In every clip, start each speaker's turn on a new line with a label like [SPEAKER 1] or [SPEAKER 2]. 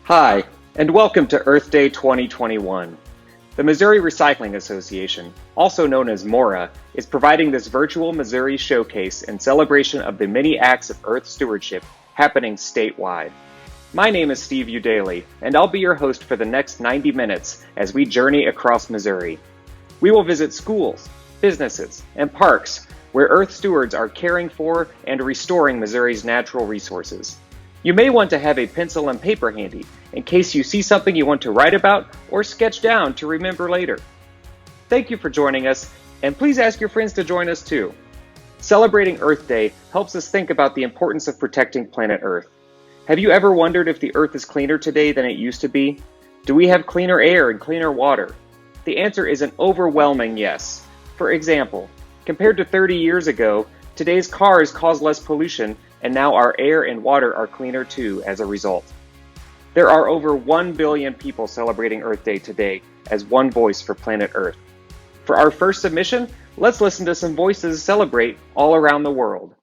[SPEAKER 1] Hi, and welcome to Earth Day 2021. The Missouri Recycling Association, also known as MORA, is providing this virtual Missouri showcase in celebration of the many acts of Earth Stewardship happening statewide. My name is Steve Udaley, and I'll be your host for the next 90 minutes as we journey across Missouri. We will visit schools, businesses, and parks where Earth Stewards are caring for and restoring Missouri's natural resources. You may want to have a pencil and paper handy in case you see something you want to write about or sketch down to remember later. Thank you for joining us, and please ask your friends to join us too. Celebrating Earth Day helps us think about the importance of protecting planet Earth. Have you ever wondered if the Earth is cleaner today than it used to be? Do we have cleaner air and cleaner water? The answer is an overwhelming yes. For example, compared to 30 years ago, today's cars cause less pollution, and now our air and water are cleaner too as a result. There are over 1 billion people celebrating Earth Day today as one voice for planet Earth. For our first submission, let's listen to some voices celebrate all around the world.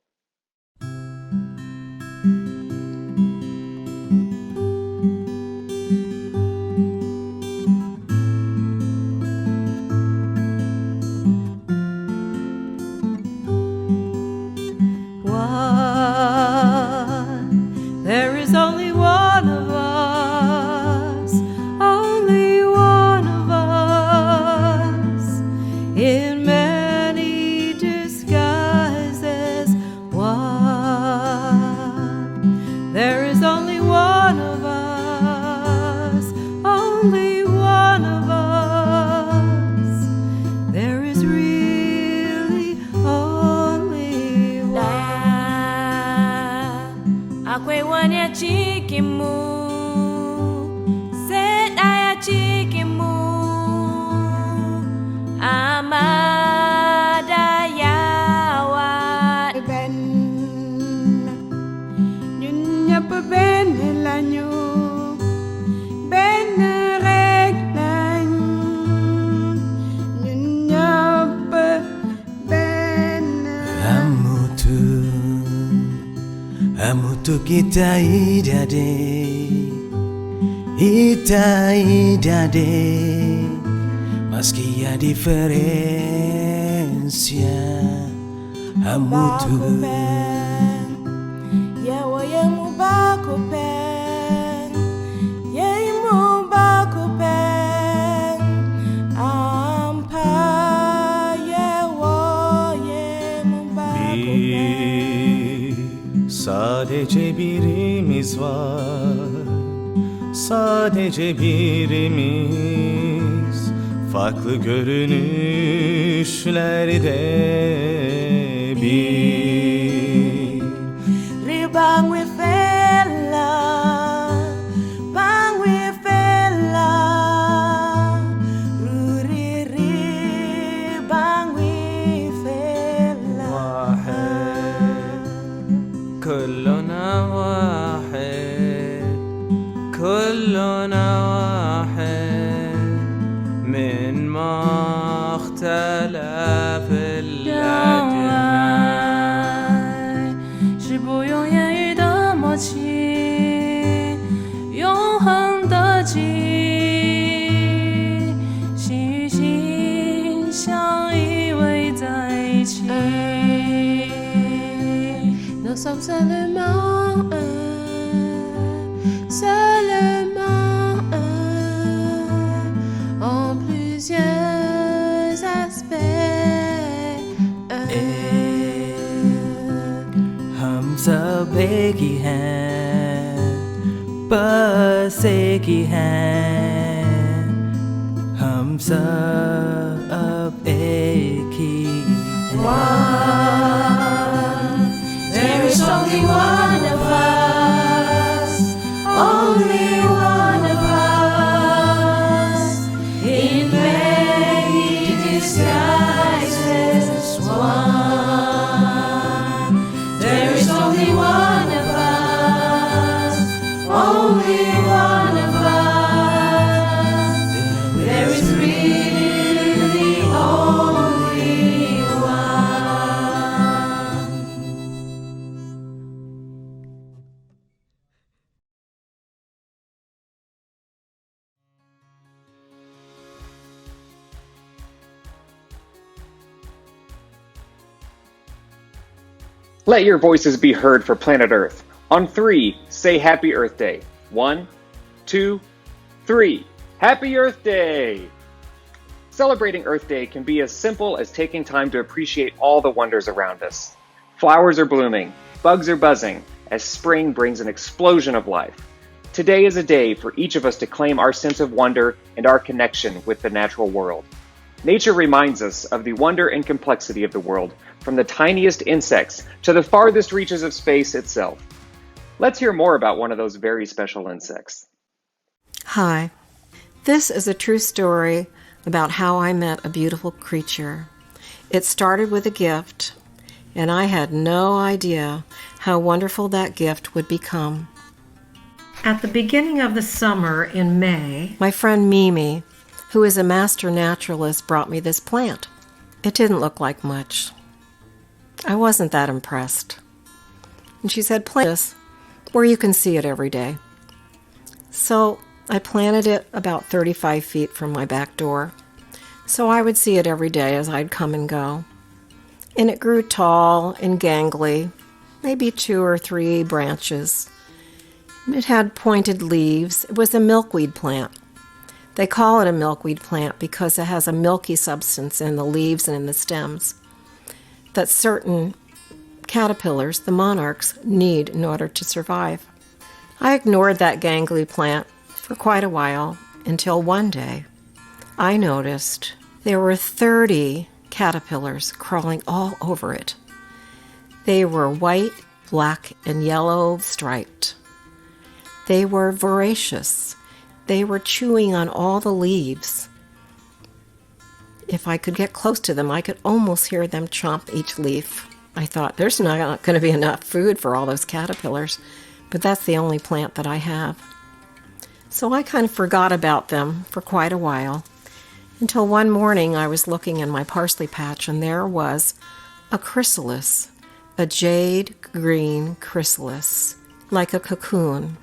[SPEAKER 2] There is only one of us, only one of us, in many disguises. One. There is only one of us, only one of us. There is really only one. Akwe wanya chicken moo, said I a chicken moo. Amada yawa ben, nyunya pa ben lanyo, ben reglan, nyunya pa ben.
[SPEAKER 3] Amutu kita idade, meski ya diferencia. Amutu
[SPEAKER 2] yawa yemu bako pen, yemu bako pen, ampa yawa yemu bako pen.
[SPEAKER 4] Sadece birimiz var, sadece birimiz. Farklı görünüşlerde bir.
[SPEAKER 2] Ribang we fella, bang we fella, ruri ribang we fella.
[SPEAKER 4] كلنا واحد كلنا واحد من مختلف الأديان
[SPEAKER 2] 是不用言语的默契，永恒的记忆，心与心相依偎在一起。Nous sommes seulement un, seulement un, en plusieurs aspects.
[SPEAKER 3] हम सब एक ही हैं, बस एक ही हैं. हम सब अब एक ही हैं.
[SPEAKER 2] There is only one of us, only one of us, in many disguises. One. There is only one of us, only one of us. There is really only one.
[SPEAKER 1] Let your voices be heard for planet Earth. On 3, say Happy Earth Day. 1, 2, 3. Happy Earth Day! Celebrating Earth Day can be as simple as taking time to appreciate all the wonders around us. Flowers are blooming, bugs are buzzing, as spring brings an explosion of life. Today is a day for each of us to claim our sense of wonder and our connection with the natural world. Nature reminds us of the wonder and complexity of the world, from the tiniest insects to the farthest reaches of space itself. Let's hear more about one of those very special insects.
[SPEAKER 5] Hi. This is a true story about how I met a beautiful creature. It started with a gift, and I had no idea how wonderful that gift would become. At the beginning of the summer in May, my friend Mimi, who is a master naturalist, brought me this plant. It didn't look like much. I wasn't that impressed. And she said, plant this where you can see it every day. So I planted it about 35 feet from my back door, so I would see it every day as I'd come and go. And it grew tall and gangly, maybe 2 or 3 branches. It had pointed leaves. It was a milkweed plant. They call it a milkweed plant because it has a milky substance in the leaves and in the stems that certain caterpillars, the monarchs, need in order to survive. I ignored that gangly plant for quite a while until one day I noticed there were 30 caterpillars crawling all over it. They were white, black, and yellow striped. They were voracious. They were chewing on all the leaves. If I could get close to them, I could almost hear them chomp each leaf. I thought, there's not going to be enough food for all those caterpillars, but that's the only plant that I have. So I kind of forgot about them for quite a while, until one morning I was looking in my parsley patch, and there was a chrysalis, a jade green chrysalis, like a cocoon.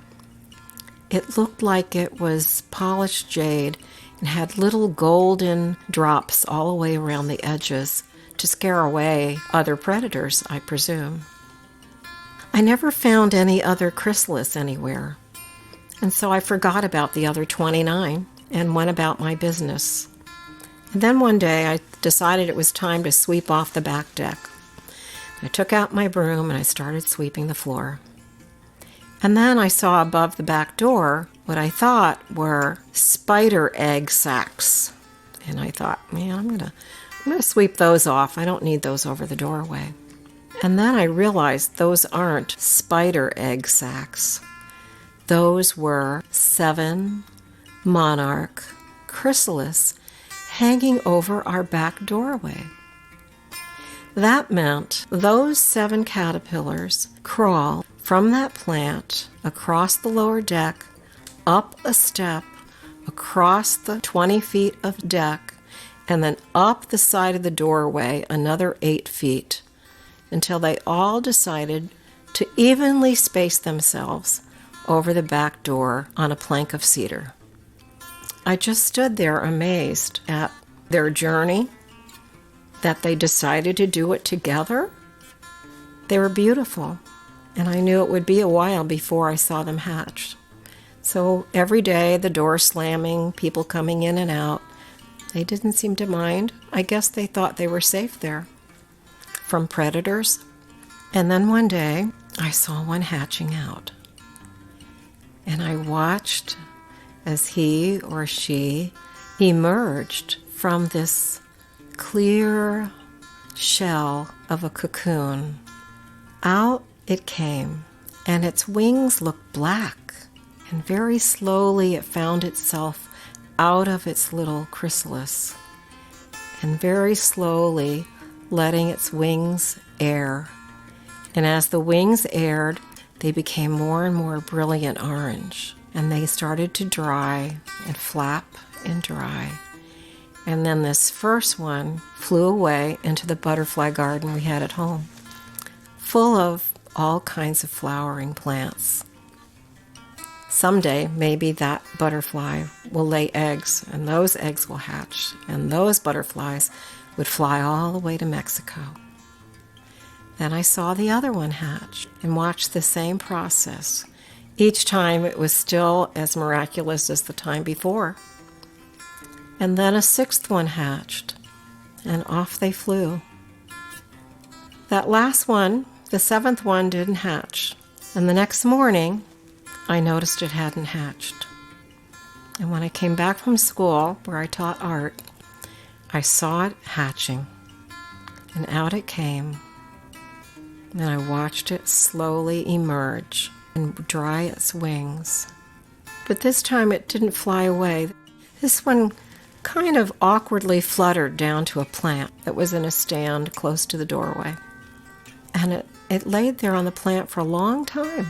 [SPEAKER 5] It looked like it was polished jade and had little golden drops all the way around the edges to scare away other predators, I presume. I never found any other chrysalis anywhere, and so I forgot about the other 29 and went about my business. And then one day I decided it was time to sweep off the back deck. I took out my broom and I started sweeping the floor. And then I saw above the back door what I thought were spider egg sacs. And I thought, man, I'm gonna sweep those off. I don't need those over the doorway. And then I realized those aren't spider egg sacs. Those were 7 monarch chrysalis hanging over our back doorway. That meant those 7 caterpillars crawl from that plant across the lower deck, up a step, across the 20 feet of deck, and then up the side of the doorway another 8 feet, until they all decided to evenly space themselves over the back door on a plank of cedar. I just stood there amazed at their journey, that they decided to do it together. They were beautiful, and I knew it would be a while before I saw them hatched. So every day, the door slamming, people coming in and out, they didn't seem to mind. I guess they thought they were safe there from predators. And then one day, I saw one hatching out. And I watched as he or she emerged from this clear shell of a cocoon. Out it came, and its wings looked black, and very slowly it found itself out of its little chrysalis, and very slowly letting its wings air. And as the wings aired, they became more and more brilliant orange, and they started to dry and flap and dry. And then this first one flew away into the butterfly garden we had at home, full of all kinds of flowering plants. Someday, maybe that butterfly will lay eggs, and those eggs will hatch, and those butterflies would fly all the way to Mexico. Then I saw the other one hatch and watched the same process. Each time it was still as miraculous as the time before. And then a sixth one hatched, and off they flew. That last one, the seventh one, didn't hatch. And the next morning, I noticed it hadn't hatched. And when I came back from school, where I taught art, I saw it hatching. And out it came. And I watched it slowly emerge and dry its wings. But this time it didn't fly away. This one kind of awkwardly fluttered down to a plant that was in a stand close to the doorway. And it laid there on the plant for a long time.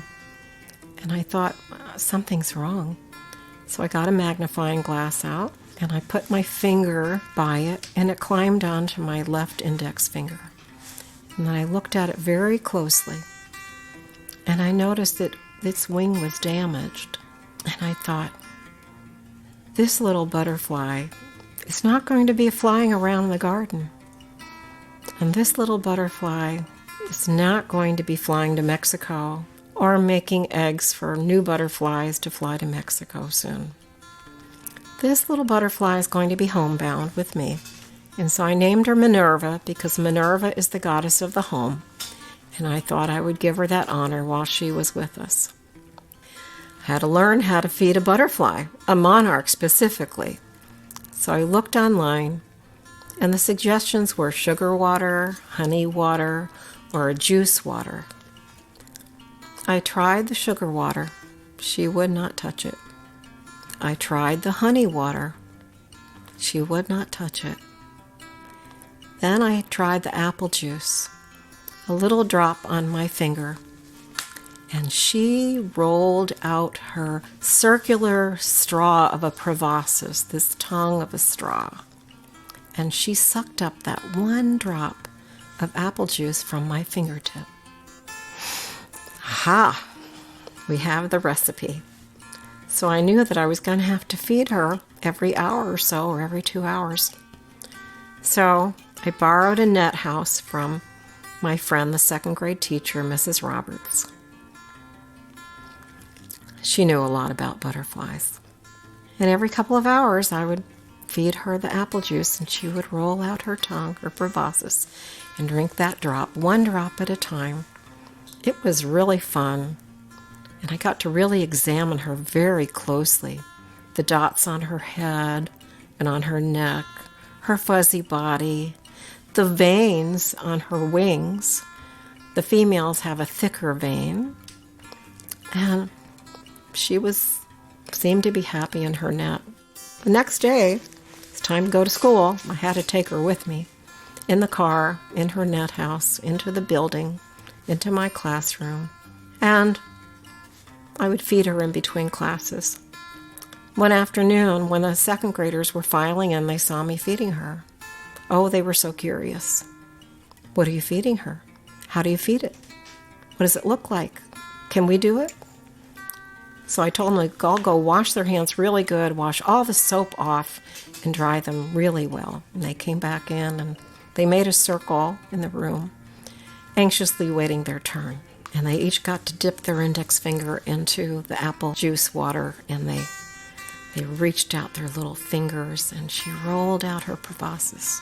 [SPEAKER 5] And I thought, something's wrong. So I got a magnifying glass out, and I put my finger by it, and it climbed onto my left index finger. And then I looked at it very closely, and I noticed that its wing was damaged. And I thought, this little butterfly is not going to be flying around the garden. And this little butterfly is not going to be flying to Mexico or making eggs for new butterflies to fly to Mexico soon. This little butterfly is going to be homebound with me. And so I named her Minerva because Minerva is the goddess of the home. And I thought I would give her that honor while she was with us. I had to learn how to feed a butterfly, a monarch specifically. So I looked online, and the suggestions were sugar water, honey water, or a juice water. I tried the sugar water. She would not touch it. I tried the honey water. She would not touch it. Then I tried the apple juice, a little drop on my finger, and she rolled out her circular straw of a proboscis, this tongue of a straw, and she sucked up that one drop of apple juice from my fingertip. Aha! We have the recipe. So I knew that I was going to have to feed her every hour or so, or every 2 hours. So I borrowed a net house from my friend, the second grade teacher, Mrs. Roberts. She knew a lot about butterflies. And every couple of hours, I would feed her the apple juice, and she would roll out her tongue, her proboscis, and drink that drop, one drop at a time. It was really fun, and I got to really examine her very closely. The dots on her head and on her neck, her fuzzy body, the veins on her wings. The females have a thicker vein, and she seemed to be happy in her net. The next day, it's time to go to school. I had to take her with me in the car, in her net house, into the building, into my classroom, and I would feed her in between classes. One afternoon, when the second graders were filing in, they saw me feeding her. Oh, they were so curious. What are you feeding her? How do you feed it? What does it look like? Can we do it? So I told them to all go wash their hands really good, wash all the soap off, and dry them really well. And they came back in, and they made a circle in the room, anxiously waiting their turn. And they each got to dip their index finger into the apple juice water, and they reached out their little fingers, and she rolled out her proboscis,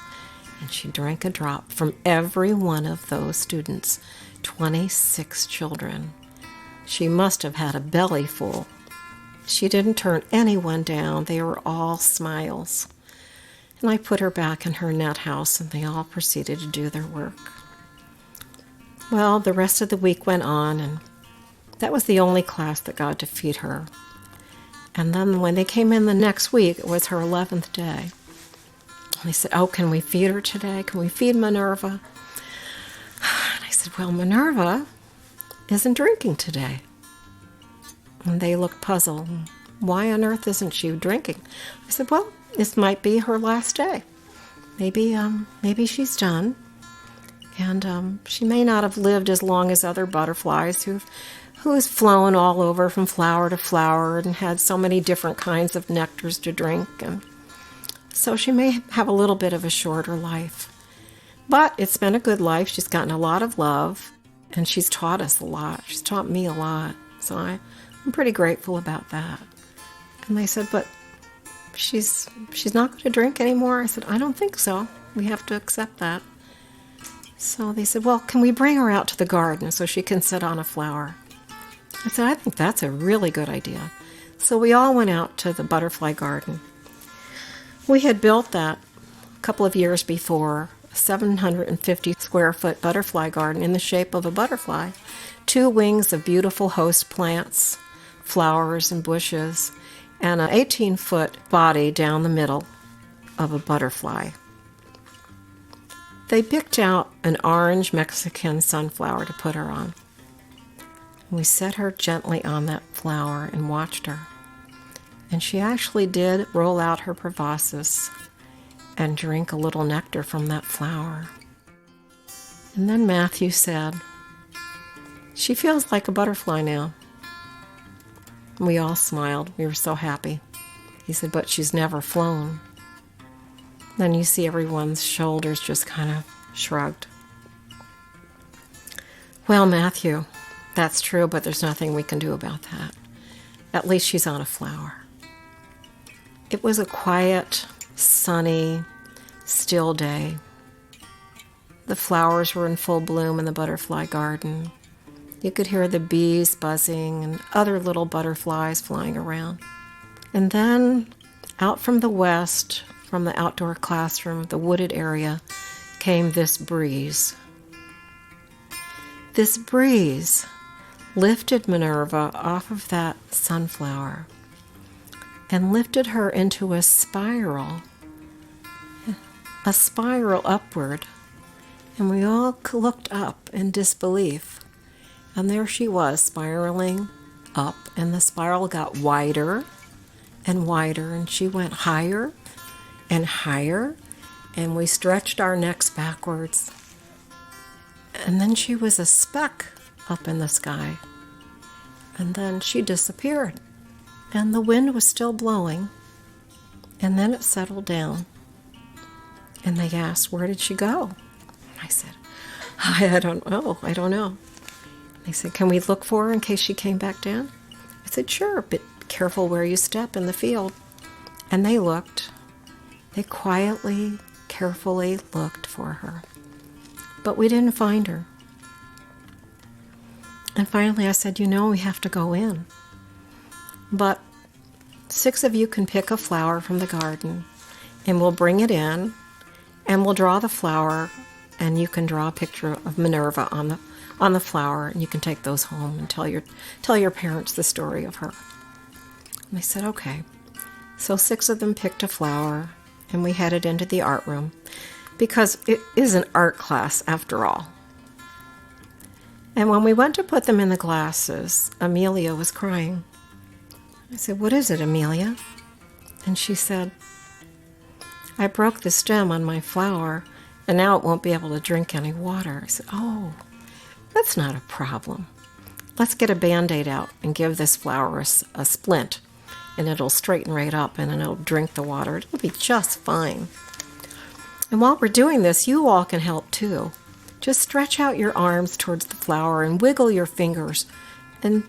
[SPEAKER 5] and she drank a drop from every one of those students, 26 children. She must have had a belly full. She didn't turn anyone down. They were all smiles. And I put her back in her net house, and they all proceeded to do their work. Well, the rest of the week went on, and that was the only class that got to feed her. And then when they came in the next week, it was her 11th day. And they said, oh, can we feed her today? Can we feed Minerva? And I said, well, Minerva isn't drinking today. And they looked puzzled. Why on earth isn't she drinking? I said, well, this might be her last day. Maybe she's done. And she may not have lived as long as other butterflies who's flown all over from flower to flower and had so many different kinds of nectars to drink. And so she may have a little bit of a shorter life. But it's been a good life. She's gotten a lot of love, and she's taught us a lot. She's taught me a lot. So I'm pretty grateful about that. And they said, but she's not going to drink anymore? I said, I don't think so. We have to accept that. So they said, well, can we bring her out to the garden so she can sit on a flower? I said, I think that's a really good idea. So we all went out to the butterfly garden. We had built that a couple of years before, a 750 square foot butterfly garden in the shape of a butterfly, 2 wings of beautiful host plants, flowers and bushes, and an 18-foot body down the middle of a butterfly. They picked out an orange Mexican sunflower to put her on. We set her gently on that flower and watched her. And she actually did roll out her proboscis and drink a little nectar from that flower. And then Matthew said, she feels like a butterfly now. We all smiled. We were so happy. He said, but she's never flown. Then you see everyone's shoulders just kind of shrugged. Well, Matthew, that's true, but there's nothing we can do about that. At least she's on a flower. It was a quiet, sunny, still day. The flowers were in full bloom in the butterfly garden. You could hear the bees buzzing and other little butterflies flying around. And then, out from the west, from the outdoor classroom, the wooded area, came this breeze. This breeze lifted Minerva off of that sunflower and lifted her into a spiral upward. And we all looked up in disbelief. And there she was, spiraling up, and the spiral got wider and wider, and she went higher and higher, and we stretched our necks backwards. And then she was a speck up in the sky. And then she disappeared. And the wind was still blowing. And then it settled down. And they asked, where did she go? And I said, I don't know. They said, can we look for her in case she came back down? I said, sure, but careful where you step in the field. And they looked. They quietly, carefully looked for her. But we didn't find her. And finally I said, we have to go in. But 6 of you can pick a flower from the garden, and we'll bring it in, and we'll draw the flower, and you can draw a picture of Minerva on the flower, and you can take those home and tell your parents the story of her. And they said, okay. So 6 of them picked a flower, and we headed into the art room, because it is an art class after all. And when we went to put them in the glasses, Amelia was crying. I said, what is it, Amelia? And she said, I broke the stem on my flower, and now it won't be able to drink any water. I said, oh, that's not a problem. Let's get a Band-Aid out and give this flower a splint, and it'll straighten right up, and it'll drink the water. It'll be just fine. And while we're doing this, you all can help too. Just stretch out your arms towards the flower and wiggle your fingers and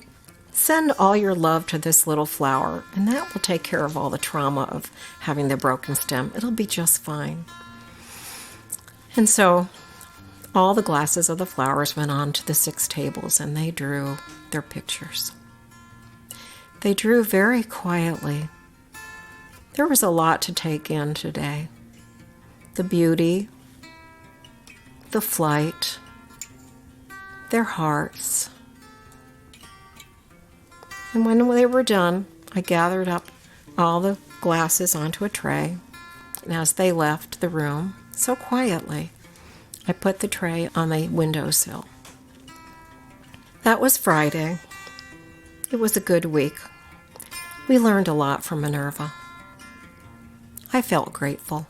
[SPEAKER 5] send all your love to this little flower, and that will take care of all the trauma of having the broken stem. It'll be just fine. And so all the glasses of the flowers went on to the 6 tables, and they drew their pictures. They drew very quietly. There was a lot to take in today. The beauty, the flight, their hearts. And when they were done, I gathered up all the glasses onto a tray, and as they left the room, so quietly, I put the tray on the windowsill. That was Friday. It was a good week. We learned a lot from Minerva. I felt grateful.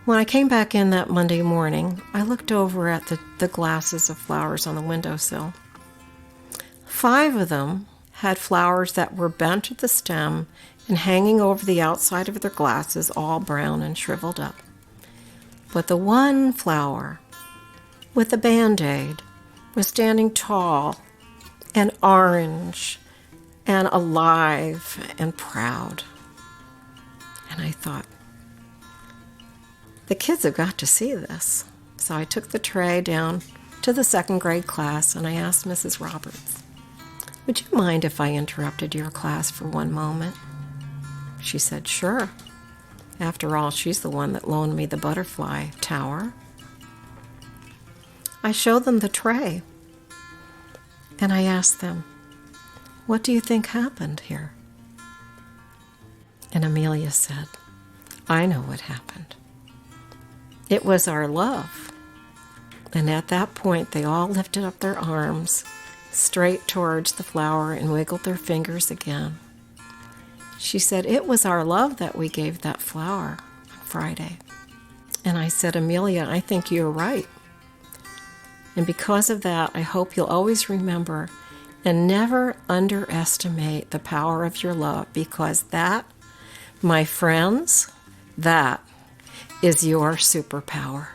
[SPEAKER 5] When I came back in that Monday morning, I looked over at the glasses of flowers on the windowsill. 5 of them had flowers that were bent at the stem and hanging over the outside of their glasses, all brown and shriveled up. But the one flower with the Band-Aid was standing tall and orange and alive and proud. And I thought, the kids have got to see this. So I took the tray down to the second grade class and I asked Mrs. Roberts, would you mind if I interrupted your class for one moment? She said, sure. After all, she's the one that loaned me the butterfly tower. I showed them the tray and I asked them, what do you think happened here? And Amelia said, I know what happened. It was our love. And at that point, they all lifted up their arms straight towards the flower and wiggled their fingers again. She said, it was our love that we gave that flower on Friday. And I said, Amelia, I think you're right. And because of that, I hope you'll always remember and never underestimate the power of your love, because that, my friends, that is your superpower.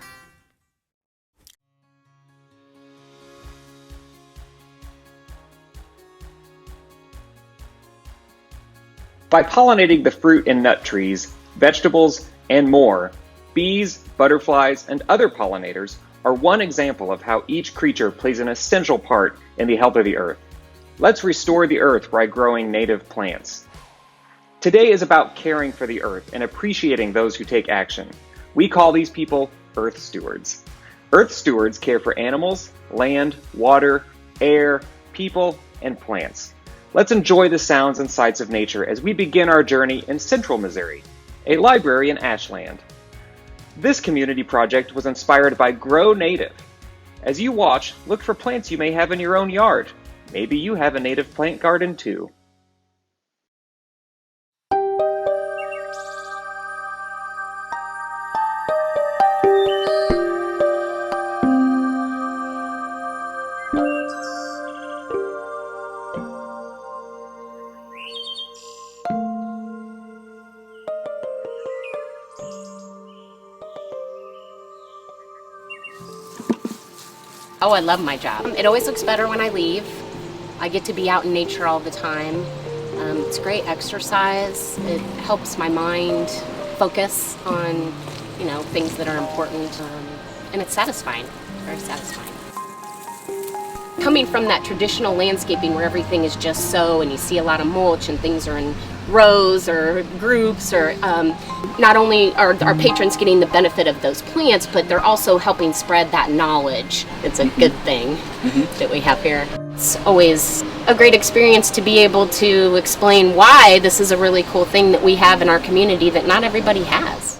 [SPEAKER 1] By pollinating the fruit and nut trees, vegetables, and more, bees, butterflies, and other pollinators are one example of how each creature plays an essential part in the health of the earth. Let's restore the earth by growing native plants. Today is about caring for the earth and appreciating those who take action. We call these people Earth Stewards. Earth Stewards care for animals, land, water, air, people, and plants. Let's enjoy the sounds and sights of nature as we begin our journey in Central Missouri, a library in Ashland. This community project was inspired by Grow Native. As you watch, look for plants you may have in your own yard. Maybe you have a native plant garden too.
[SPEAKER 6] Oh, I love my job. It always looks better when I leave. I get to be out in nature all the time. It's great exercise. It helps my mind focus on, things that are important. And it's satisfying, very satisfying. Coming from that traditional landscaping where everything is just so, and you see a lot of mulch and things are in rows or groups, or not only are our patrons getting the benefit of those plants, but they're also helping spread that knowledge. It's a good thing that we have here. It's always a great experience to be able to explain why this is a really cool thing that we have in our community that not everybody has.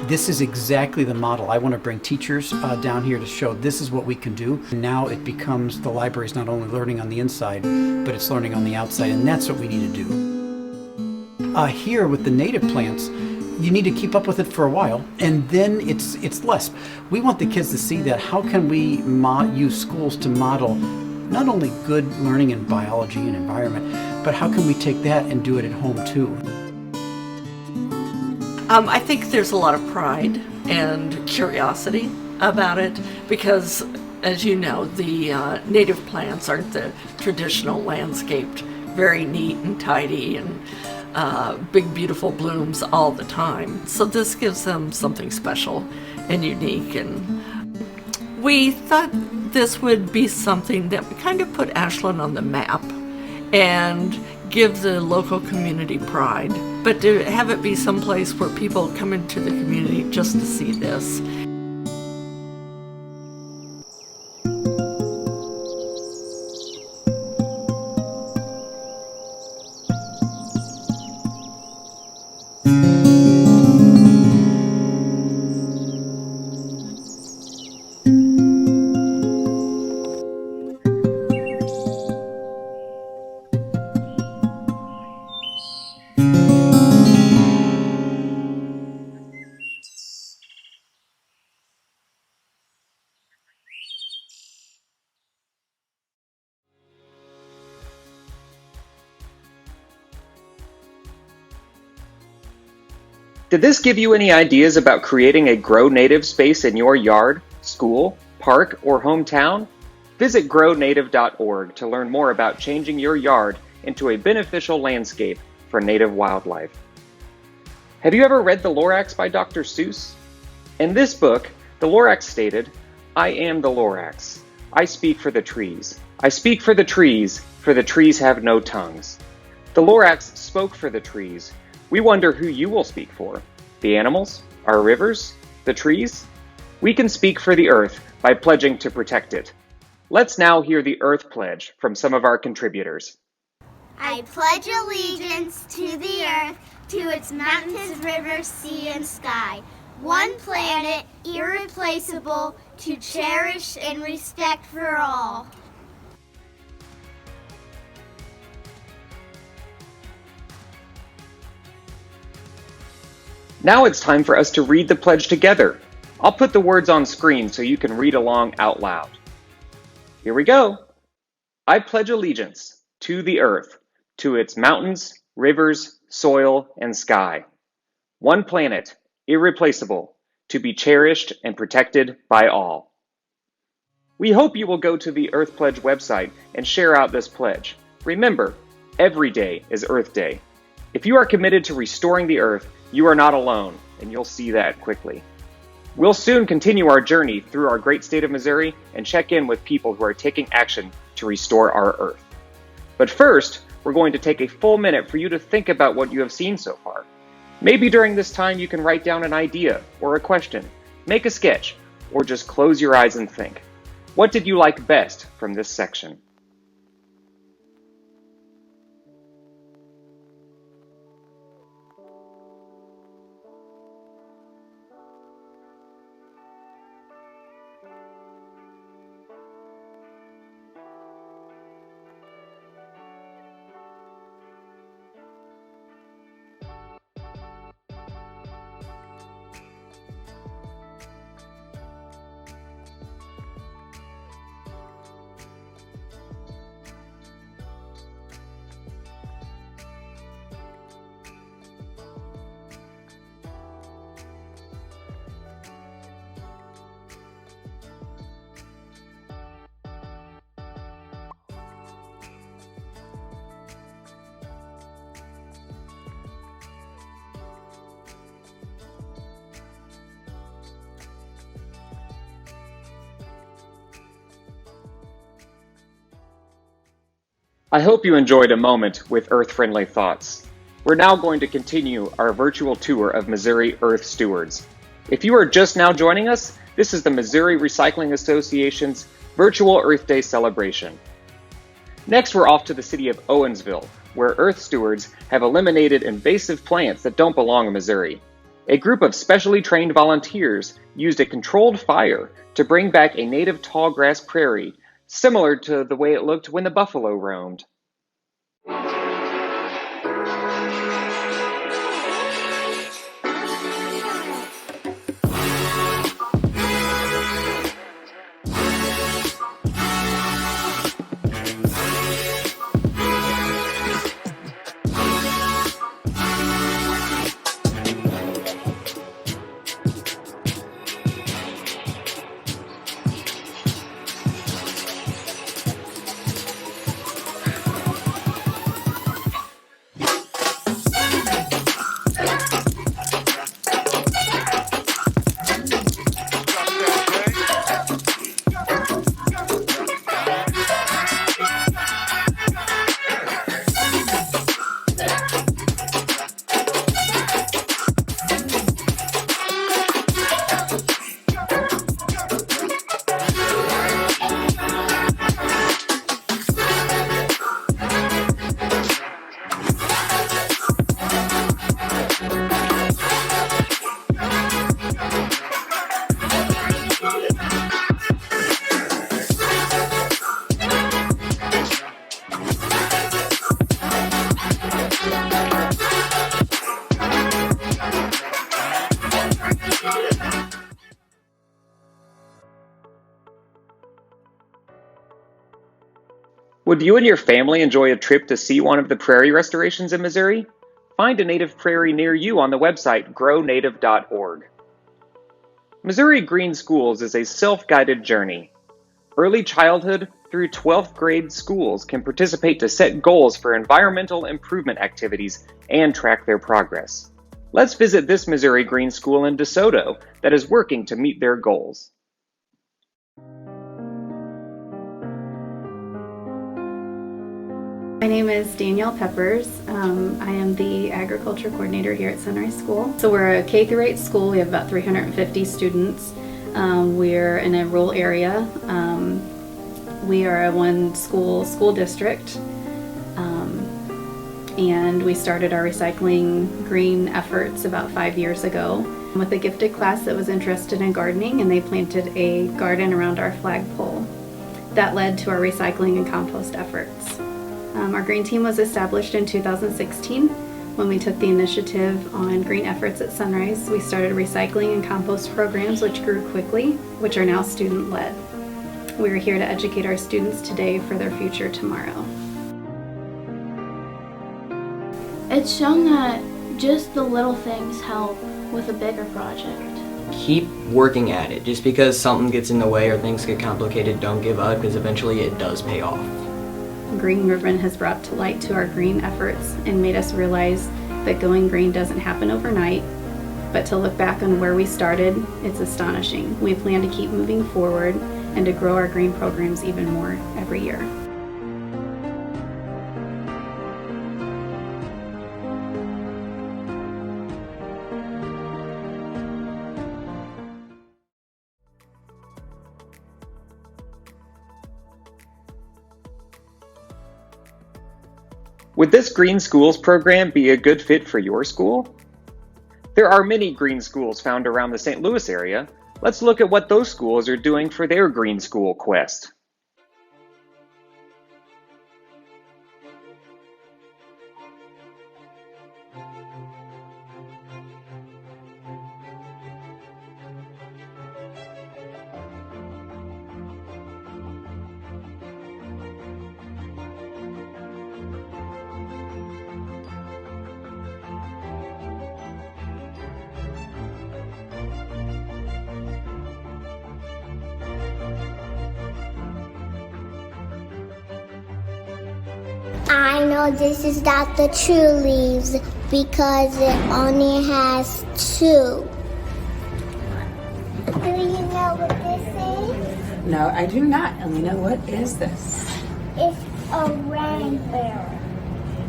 [SPEAKER 7] This is exactly the model. I want to bring teachers down here to show this is what we can do. And now it becomes the library is not only learning on the inside, but it's learning on the outside, and that's what we need to do. Here with the native plants, you need to keep up with it for a while, and then it's less. We want the kids to see that. How can we use schools to model not only good learning in biology and environment, but how can we take that and do it at home too?
[SPEAKER 8] I think there's a lot of pride and curiosity about it because, as you know, the native plants aren't the traditional landscaped, very neat and tidy and big beautiful blooms all the time. So this gives them something special and unique, and we thought this would be something that would kind of put Ashland on the map and give the local community pride, but to have it be someplace where people come into the community just to see this.
[SPEAKER 1] Did this give you any ideas about creating a Grow Native space in your yard, school, park, or hometown? Visit grownative.org to learn more about changing your yard into a beneficial landscape for native wildlife. Have you ever read The Lorax by Dr. Seuss? In this book, the Lorax stated, "I am the Lorax. I speak for the trees. I speak for the trees have no tongues." The Lorax spoke for the trees. We wonder who you will speak for. The animals? Our rivers? The trees? We can speak for the earth by pledging to protect it. Let's now hear the Earth Pledge from some of our contributors.
[SPEAKER 9] I pledge allegiance to the earth, to its mountains, rivers, sea, and sky. One planet, irreplaceable, to cherish and respect for all.
[SPEAKER 1] Now it's time for us to read the pledge together. I'll put the words on screen so you can read along out loud. Here we go. I pledge allegiance to the earth, to its mountains, rivers, soil, and sky. One planet, irreplaceable, to be cherished and protected by all. We hope you will go to the Earth Pledge website and share out this pledge. Remember, every day is Earth Day. If you are committed to restoring the earth, you are not alone, and you'll see that quickly. We'll soon continue our journey through our great state of Missouri and check in with people who are taking action to restore our earth. But first, we're going to take a full minute for you to think about what you have seen so far. Maybe during this time you can write down an idea or a question, make a sketch, or just close your eyes and think. What did you like best from this section? I hope you enjoyed a moment with Earth-friendly thoughts. We're now going to continue our virtual tour of Missouri Earth Stewards. If you are just now joining us, this is the Missouri Recycling Association's virtual Earth Day celebration. Next, we're off to the city of Owensville, where Earth Stewards have eliminated invasive plants that don't belong in Missouri. A group of specially trained volunteers used a controlled fire to bring back a native tallgrass prairie, similar to the way it looked when the buffalo roamed. Would you and your family enjoy a trip to see one of the prairie restorations in Missouri? Find a native prairie near you on the website grownative.org. Missouri Green Schools is a self-guided journey. Early childhood through 12th grade schools can participate to set goals for environmental improvement activities and track their progress. Let's visit this Missouri Green School in DeSoto that is working to meet their goals.
[SPEAKER 10] My name is Danielle Peppers. I am the agriculture coordinator here at Sunrise School. So we're a K-8 school. We have about 350 students. We're in a rural area. We are a one school district. And we started our recycling green efforts about 5 years ago with a gifted class that was interested in gardening, and they planted a garden around our flagpole. That led to our recycling and compost efforts. Our green team was established in 2016 when we took the initiative on green efforts at Sunrise. We started recycling and compost programs which grew quickly, which are now student-led. We are here to educate our students today for their future tomorrow.
[SPEAKER 11] It's shown that just the little things help with a bigger project.
[SPEAKER 12] Keep working at it. Just because something gets in the way or things get complicated, don't give up, because eventually it does pay off.
[SPEAKER 10] Green Ribbon has brought to light to our green efforts and made us realize that going green doesn't happen overnight, but to look back on where we started, it's astonishing. We plan to keep moving forward and to grow our green programs even more every year.
[SPEAKER 1] Would this Green Schools program be a good fit for your school? There are many green schools found around the St. Louis area. Let's look at what those schools are doing for their Green School quest.
[SPEAKER 9] I know this is not the true leaves because it only has two. Do you know what this is?
[SPEAKER 13] No, I do not, Alina. What is this?
[SPEAKER 9] It's a rain barrel.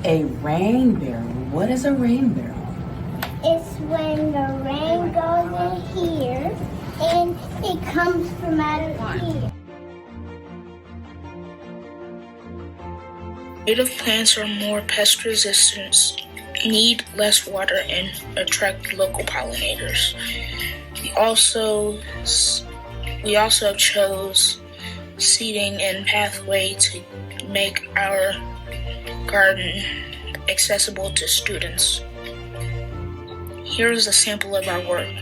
[SPEAKER 13] A rain barrel? What is a rain barrel?
[SPEAKER 9] It's when the rain goes in here and it comes from out of here.
[SPEAKER 14] Native plants are more pest resistant, need less water, and attract local pollinators. We also chose seeding and pathway to make our garden accessible to students. Here is a sample of our work.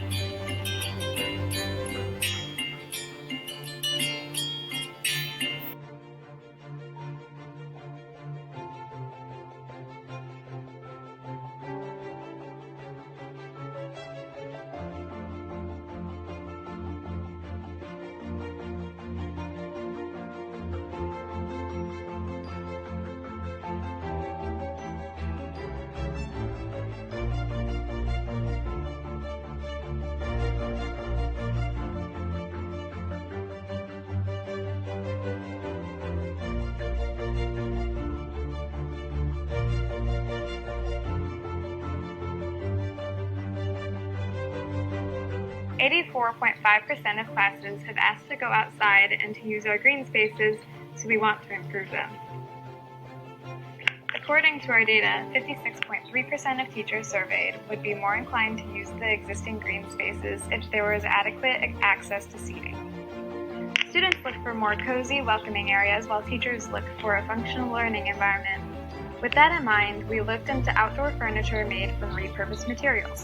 [SPEAKER 15] .5% of classes have asked to go outside and to use our green spaces, so we want to improve them. According to our data, 56.3% of teachers surveyed would be more inclined to use the existing green spaces if there was adequate access to seating. Students look for more cozy, welcoming areas, while teachers look for a functional learning environment. With that in mind, we looked into outdoor furniture made from repurposed materials.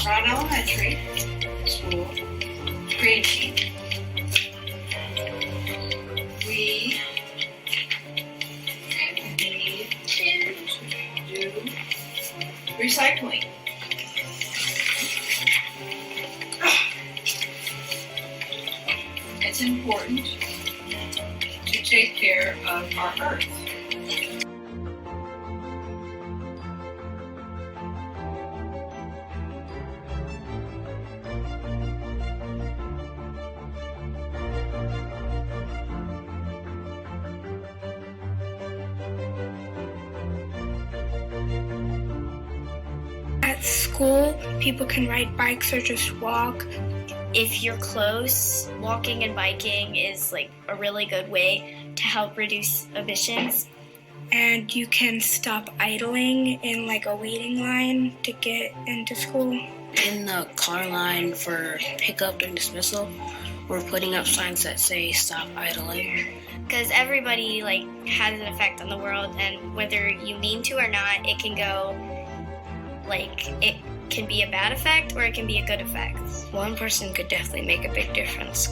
[SPEAKER 14] Brown Elementary School, green sheet. recycling. It's important to take care of our Earth. At school, people can ride bikes or just walk.
[SPEAKER 16] If you're close, walking and biking is like a really good way to help reduce emissions.
[SPEAKER 14] And you can stop idling in like a waiting line to get into school.
[SPEAKER 17] In the car line for pickup and dismissal, we're putting up signs that say stop idling.
[SPEAKER 16] Because everybody like has an effect on the world, and whether you mean to or not, it can go like it can be a bad effect or it can be a good effect.
[SPEAKER 17] One person could definitely make a big difference.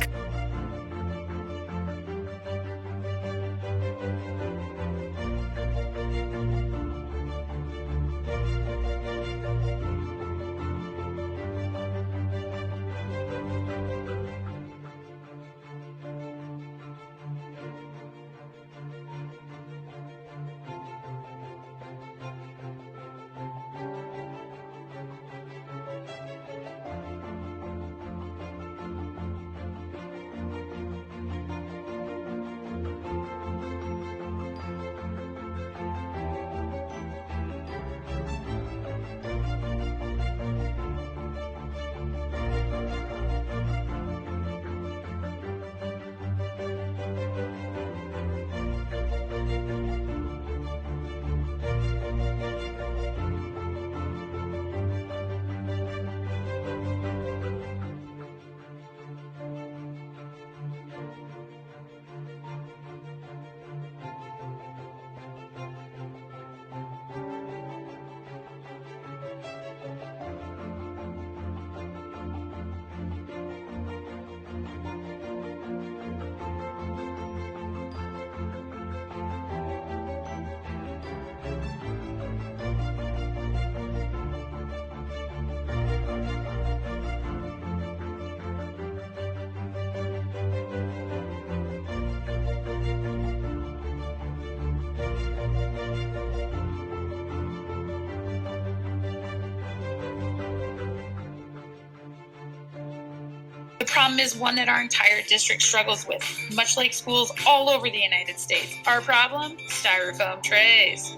[SPEAKER 18] The problem is one that our entire district struggles with, much like schools all over the United States. Our problem? Styrofoam trays.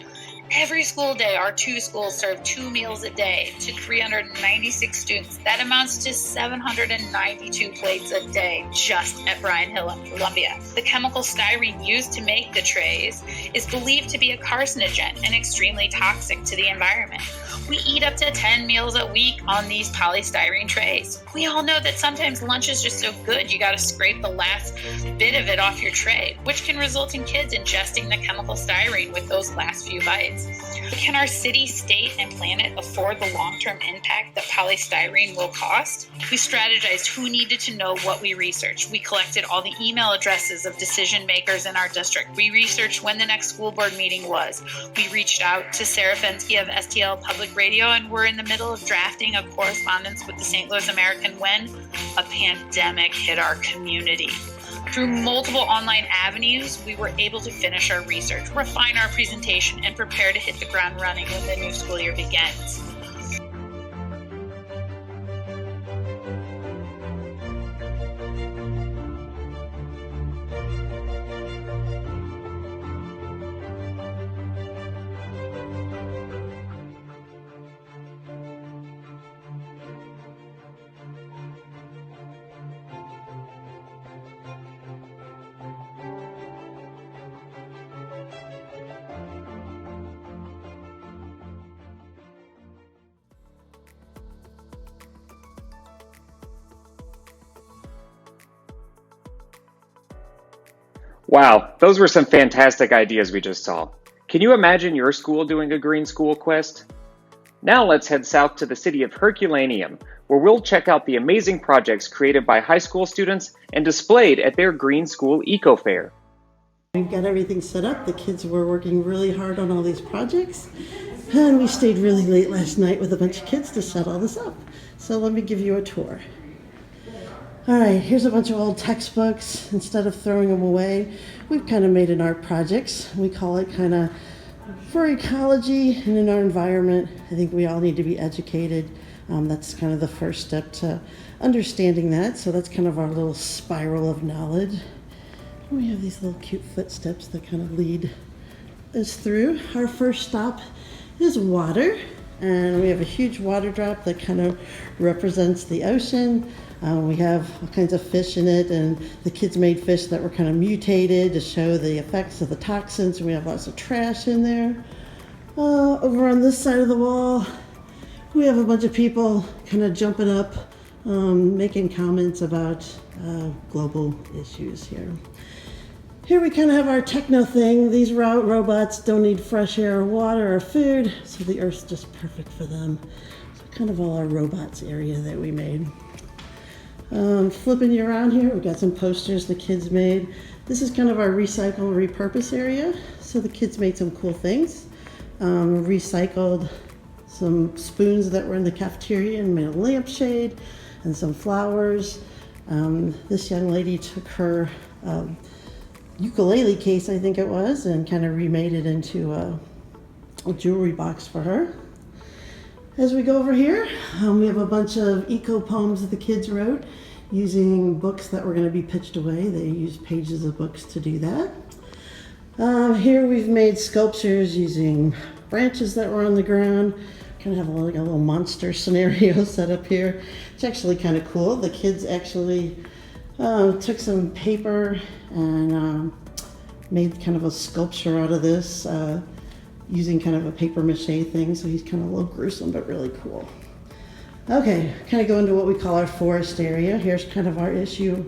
[SPEAKER 18] Every school day, our 2 schools serve 2 meals a day to 396 students. That amounts to 792 plates a day just at Bryan Hill in Columbia. The chemical styrene used to make the trays is believed to be a carcinogen and extremely toxic to the environment. We eat up to 10 meals a week on these polystyrene trays. We all know that sometimes lunch is just so good you gotta scrape the last bit of it off your tray, which can result in kids ingesting the chemical styrene with those last few bites. But can our city, state, and planet afford the long-term impact that polystyrene will cost? We strategized who needed to know what we researched. We collected all the email addresses of decision makers in our district. We researched when the next school board meeting was. We reached out to Sarah Fensky of STL Public Radio, and we're in the middle of drafting a correspondence with the St. Louis American when a pandemic hit our community. Through multiple online avenues, we were able to finish our research, refine our presentation, and prepare to hit the ground running when the new school year begins.
[SPEAKER 1] Wow, those were some fantastic ideas we just saw. Can you imagine your school doing a Green School Quest? Now let's head south to the city of Herculaneum, where we'll check out the amazing projects created by high school students and displayed at their Green School Eco Fair.
[SPEAKER 19] We've got everything set up. The kids were working really hard on all these projects, And we stayed really late last night with a bunch of kids to set all this up. So let me give you a tour. All right, here's a bunch of old textbooks. Instead of throwing them away, we've kind of made an art projects. We call it kind of for ecology and in our environment. I think we all need to be educated. That's kind of the first step to understanding that. So that's kind of our little spiral of knowledge. We have these little cute footsteps that kind of lead us through. Our first stop is water, and we have a huge water drop that kind of represents the ocean. We have all kinds of fish in it, and the kids made fish that were kind of mutated to show the effects of the toxins. We have lots of trash in there. Over on this side of the wall, we have a bunch of people kind of jumping up, making comments about global issues here. Here we kind of have our techno thing. These robots don't need fresh air or water or food, so the Earth's just perfect for them. So kind of all our robots area that we made. Flipping you around here, we've got some posters the kids made. This is kind of our recycle, repurpose area. So the kids made some cool things. Recycled some spoons that were in the cafeteria and made a lampshade and some flowers. This young lady took her ukulele case, I think it was, and kind of remade it into a jewelry box for her. As we go over here, we have a bunch of eco poems that the kids wrote using books that were going to be pitched away. They used pages of books to do that. Here we've made sculptures using branches that were on the ground. Kind of have like a little monster scenario set up here. It's actually kind of cool. The kids actually took some paper and made kind of a sculpture out of this using kind of a paper mache thing. So he's kind of a little gruesome, but really cool. Okay, kind of go into what we call our forest area. Here's kind of our issue.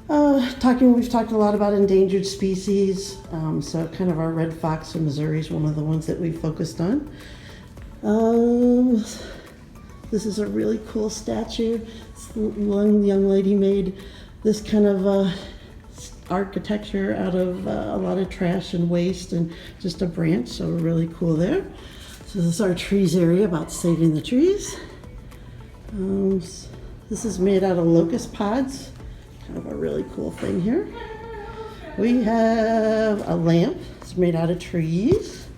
[SPEAKER 19] We've talked a lot about endangered species. So kind of our red fox in Missouri is one of the ones that we focused on. This is a really cool statue. One young lady made this kind of architecture out of a lot of trash and waste and just a branch, so really cool there. So this is our trees area about saving the trees. This is made out of locust pods, kind of a really cool thing here. We have a lamp, it's made out of trees.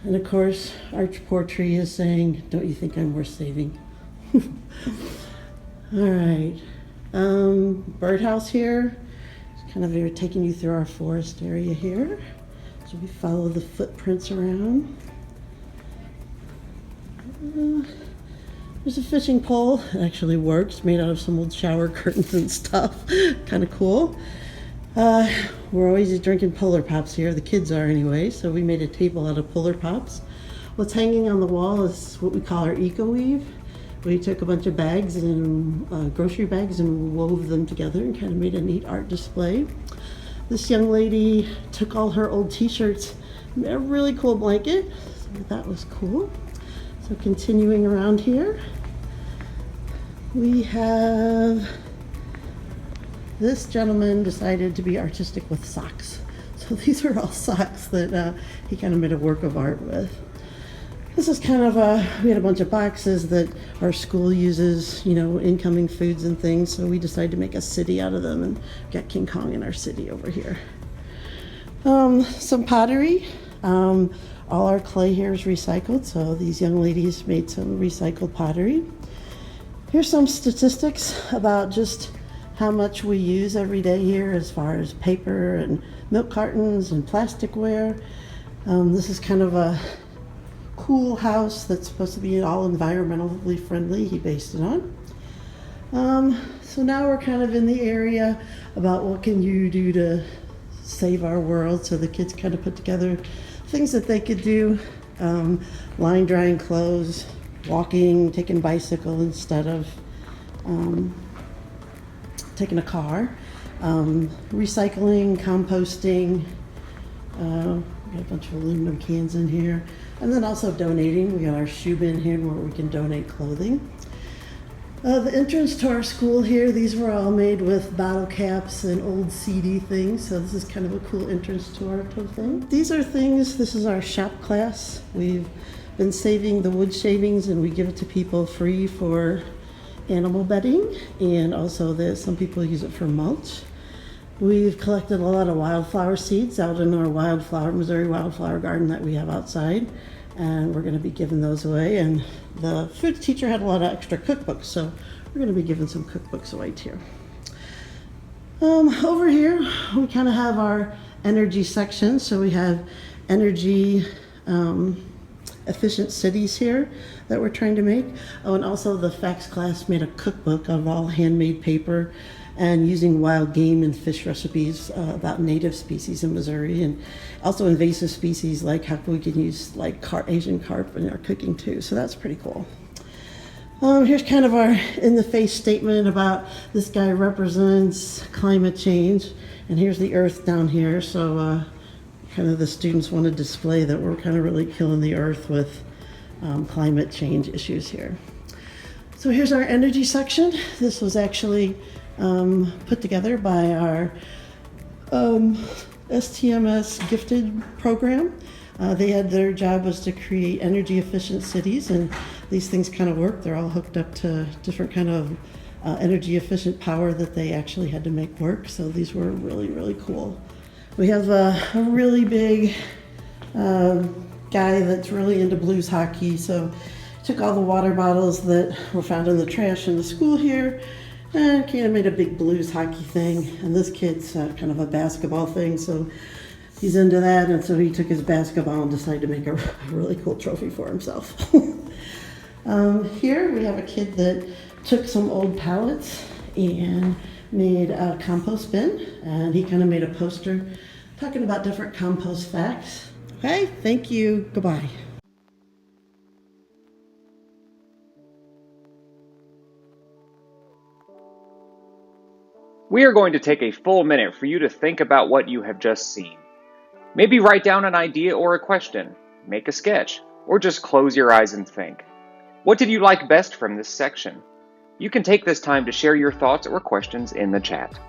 [SPEAKER 19] And of course, our poor tree is saying, "Don't you think I'm worth saving?" All right. Birdhouse here. It's kind of taking you through our forest area here. So we follow the footprints around. There's a fishing pole. It actually works, made out of some old shower curtains and stuff. Kind of cool. We're always drinking Polar Pops here. The kids are anyway, so we made a table out of Polar Pops. What's hanging on the wall is what we call our eco-weave. We took a bunch of bags and grocery bags and wove them together and kind of made a neat art display. This young lady took all her old t-shirts, made a really cool blanket, so that was cool. So continuing around here, we have this gentleman decided to be artistic with socks. So these are all socks that he kind of made a work of art with. This is kind of we had a bunch of boxes that our school uses, you know, incoming foods and things, so we decided to make a city out of them and got King Kong in our city over here. Some pottery. All our clay here is recycled, so these young ladies made some recycled pottery. Here's some statistics about just how much we use every day here as far as paper and milk cartons and plasticware. This is kind of a cool house that's supposed to be all environmentally friendly. He based it on. So now we're kind of in the area about what can you do to save our world. So the kids kind of put together things that they could do. Line drying clothes, walking, taking bicycle instead of taking a car, recycling, composting. We got a bunch of aluminum cans in here. And then also donating. We got our shoe bin here where we can donate clothing. The entrance to our school here, these were all made with bottle caps and old CD things, so this is kind of a cool entrance to our thing. These are things, this is our shop class. We've been saving the wood shavings and we give it to people free for animal bedding, and also some people use it for mulch. We've collected a lot of wildflower seeds out in our Missouri wildflower garden that we have outside, and we're going to be giving those away. And the food teacher had a lot of extra cookbooks, so we're going to be giving some cookbooks away too. Over here, we kind of have our energy section. So we have energy efficient cities here that we're trying to make. Oh, and also the FACS class made a cookbook of all handmade paper and using wild game and fish recipes about native species in Missouri, and also invasive species, like how we can use like Asian carp in our cooking too. So that's pretty cool. Here's kind of our in-the-face statement about this guy represents climate change, and here's the Earth down here. So kind of the students want to display that we're kind of really killing the Earth with climate change issues here. So here's our energy section. This was actually put together by our STMS gifted program. Their job was to create energy efficient cities, and these things kind of work. They're all hooked up to different kind of energy efficient power that they actually had to make work. So these were really, really cool. We have a really big guy that's really into blues hockey. So took all the water bottles that were found in the trash in the school here and kind of made a big blues hockey thing. And this kid's kind of a basketball thing, so he's into that. And so he took his basketball and decided to make a really cool trophy for himself. Here we have a kid that took some old pallets and made a compost bin, and he kind of made a poster talking about different compost facts. Okay, thank you, goodbye.
[SPEAKER 1] We are going to take a full minute for you to think about what you have just seen. Maybe write down an idea or a question, make a sketch, or just close your eyes and think. What did you like best from this section? You can take this time to share your thoughts or questions in the chat.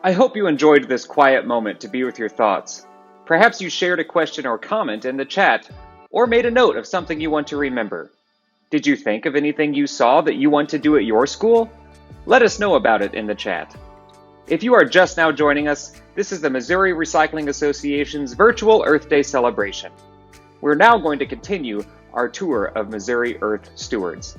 [SPEAKER 1] I hope you enjoyed this quiet moment to be with your thoughts. Perhaps you shared a question or comment in the chat, or made a note of something you want to remember. Did you think of anything you saw that you want to do at your school? Let us know about it in the chat. If you are just now joining us, this is the Missouri Recycling Association's virtual Earth Day celebration. We're now going to continue our tour of Missouri Earth Stewards.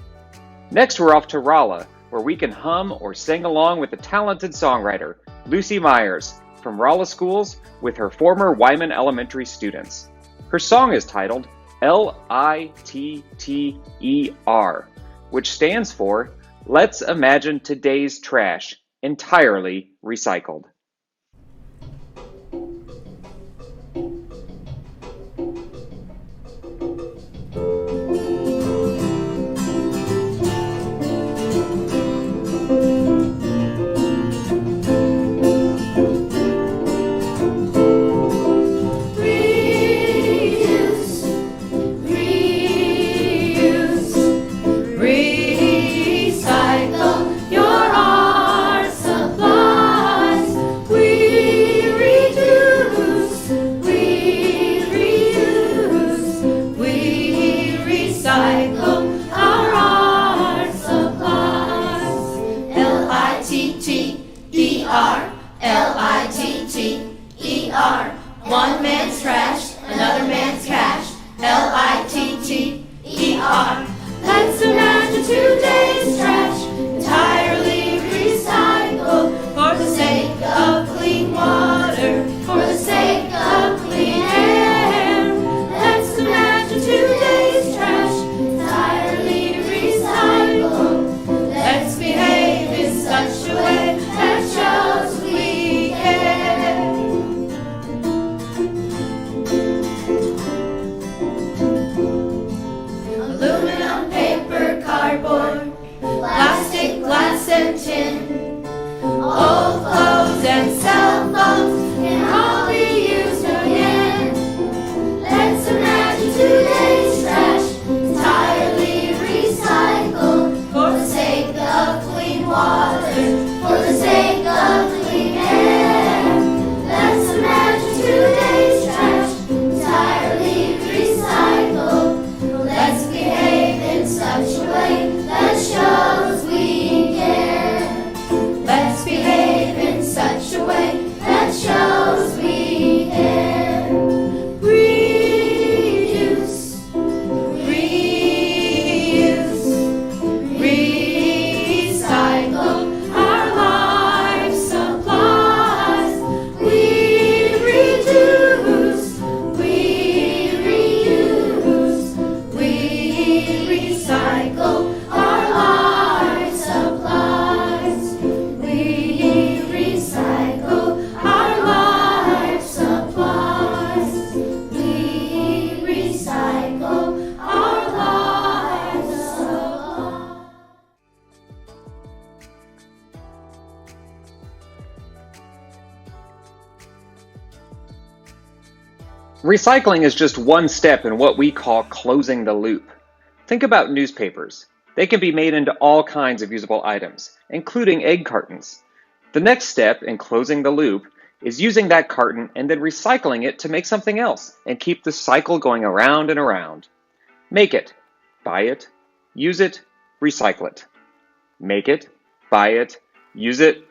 [SPEAKER 1] Next, we're off to Rolla, where we can hum or sing along with the talented songwriter, Lucy Myers, from Rolla Schools with her former Wyman Elementary students. Her song is titled Litter, which stands for Let's Imagine Today's Trash Entirely Recycled.
[SPEAKER 2] Recycle your art supplies. and tin. Old clothes and cell phones can all be used again. Let's imagine today's trash entirely recycled for the sake of clean water, for the sake of clean air. Let's imagine today's trash entirely recycled. Let's behave in such a way that shows we care. Let's behave in such a way that shows we care. Reduce, reuse, recycle our life supplies. We reduce, we reuse, we recycle our life supplies. We recycle our life supplies. We recycle our life supplies.
[SPEAKER 1] Recycling is just one step in what we call closing the loop. Think about newspapers. They can be made into all kinds of usable items, including egg cartons. The next step in closing the loop is using that carton and then recycling it to make something else and keep the cycle going around and around. Make it, buy it, use it, recycle it. Make it, buy it, use it.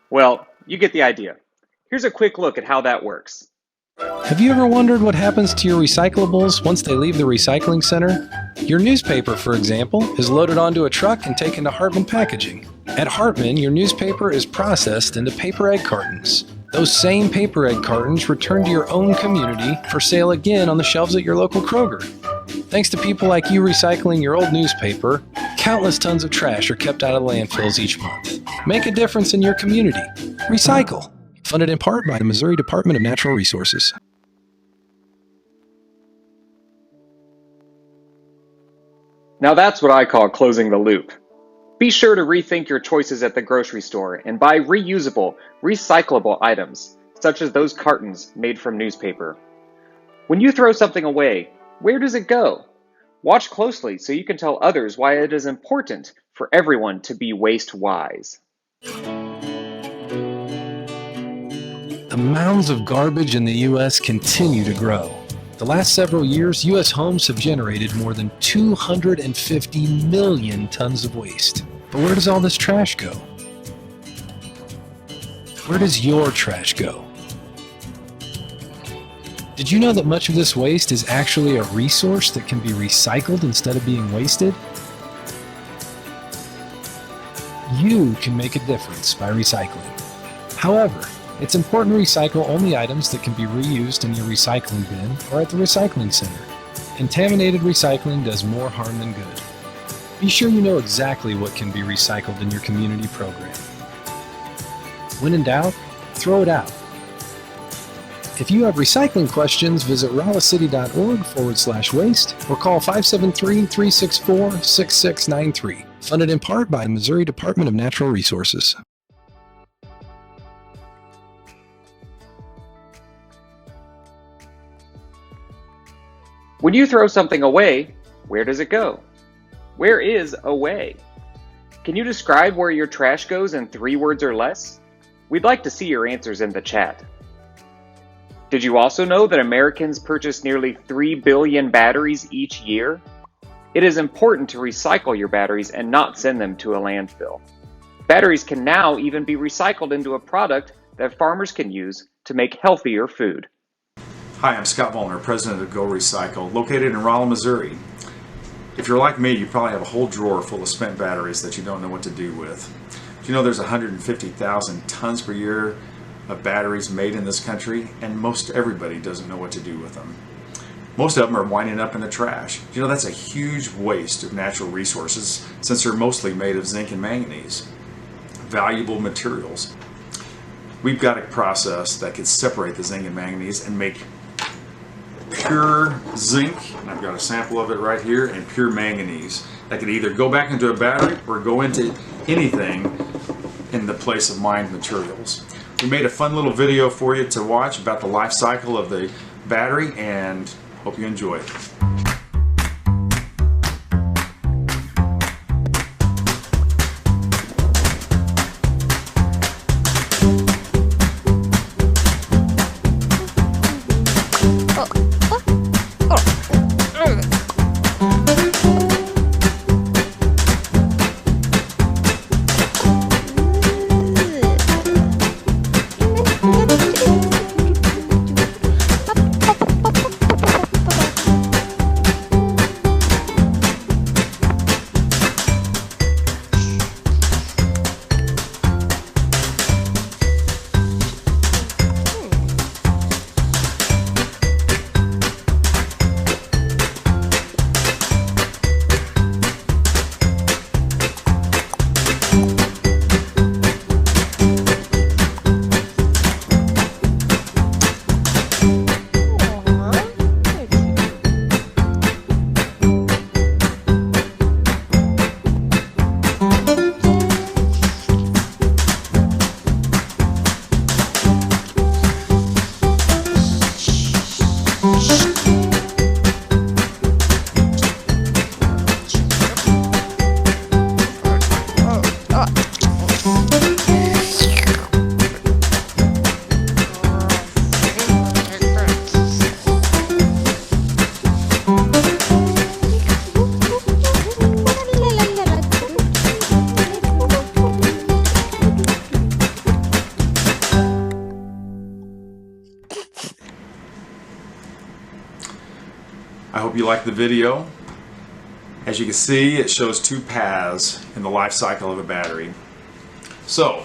[SPEAKER 1] Well, you get the idea. Here's a quick look at how that works.
[SPEAKER 20] Have you ever wondered what happens to your recyclables once they leave the recycling center? Your newspaper, for example, is loaded onto a truck and taken to Hartman Packaging. At Hartman, your newspaper is processed into paper egg cartons. Those same paper egg cartons return to your own community for sale again on the shelves at your local Kroger. Thanks to people like you recycling your old newspaper, countless tons of trash are kept out of landfills each month. Make a difference in your community. Recycle. Funded in part by the Missouri Department of Natural Resources.
[SPEAKER 1] Now that's what I call closing the loop. Be sure to rethink your choices at the grocery store and buy reusable, recyclable items, such as those cartons made from newspaper. When you throw something away, where does it go? Watch closely so you can tell others why it is important for everyone to be waste-wise.
[SPEAKER 20] The mounds of garbage in the U.S. continue to grow. The last several years, U.S. homes have generated more than 250 million tons of waste. But where does all this trash go? Where does your trash go? Did you know that much of this waste is actually a resource that can be recycled instead of being wasted? You can make a difference by recycling. However, it's important to recycle only items that can be reused in your recycling bin or at the recycling center. Contaminated recycling does more harm than good. Be sure you know exactly what can be recycled in your community program. When in doubt, throw it out. If you have recycling questions, visit rawacity.org/waste or call 573-364-6693. Funded in part by the Missouri Department of Natural Resources.
[SPEAKER 1] When you throw something away, where does it go? Where is away? Can you describe where your trash goes in 3 words or less? We'd like to see your answers in the chat. Did you also know that Americans purchase nearly 3 billion batteries each year? It is important to recycle your batteries and not send them to a landfill. Batteries can now even be recycled into a product that farmers can use to make healthier food.
[SPEAKER 21] Hi, I'm Scott Vollmer, president of Go Recycle, located in Rolla, Missouri. If you're like me, you probably have a whole drawer full of spent batteries that you don't know what to do with. Do you know there's 150,000 tons per year of batteries made in this country, and most everybody doesn't know what to do with them. Most of them are winding up in the trash. Do you know that's a huge waste of natural resources since they're mostly made of zinc and manganese, valuable materials. We've got a process that can separate the zinc and manganese and make pure zinc, and I've got a sample of it right here, and pure manganese that could either go back into a battery or go into anything in the place of mined materials. We made a fun little video for you to watch about the life cycle of the battery, and hope you enjoy it. I hope you like the video. As you can see, it shows two paths in the life cycle of a battery. So,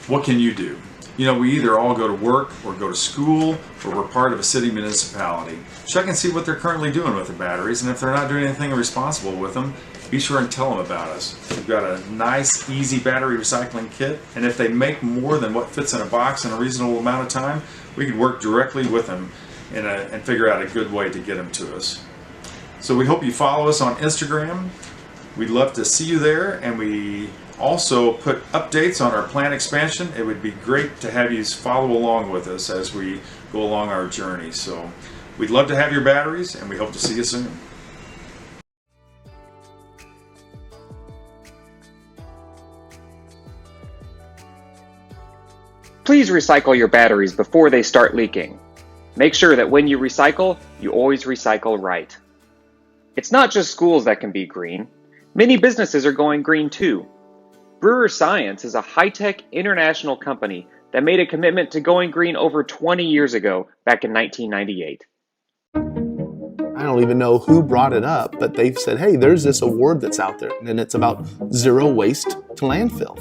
[SPEAKER 21] what can you do? You know, we either all go to work or go to school, or we're part of a city municipality. Check and see what they're currently doing with the batteries, and if they're not doing anything responsible with them, be sure and tell them about us. We've got a nice, easy battery recycling kit, and if they make more than what fits in a box in a reasonable amount of time, we could work directly with them and figure out a good way to get them to us. So we hope you follow us on Instagram. We'd love to see you there, and we also put updates on our plant expansion. It would be great to have you follow along with us as we go along our journey. So we'd love to have your batteries, and we hope to see you soon.
[SPEAKER 1] Please recycle your batteries before they start leaking. Make sure that when you recycle, you always recycle right. It's not just schools that can be green. Many businesses are going green too. Brewer Science is a high-tech international company that made a commitment to going green over 20 years ago, back in 1998.
[SPEAKER 4] I don't even know who brought it up, but they've said, hey, there's this award that's out there, and it's about zero waste to landfill.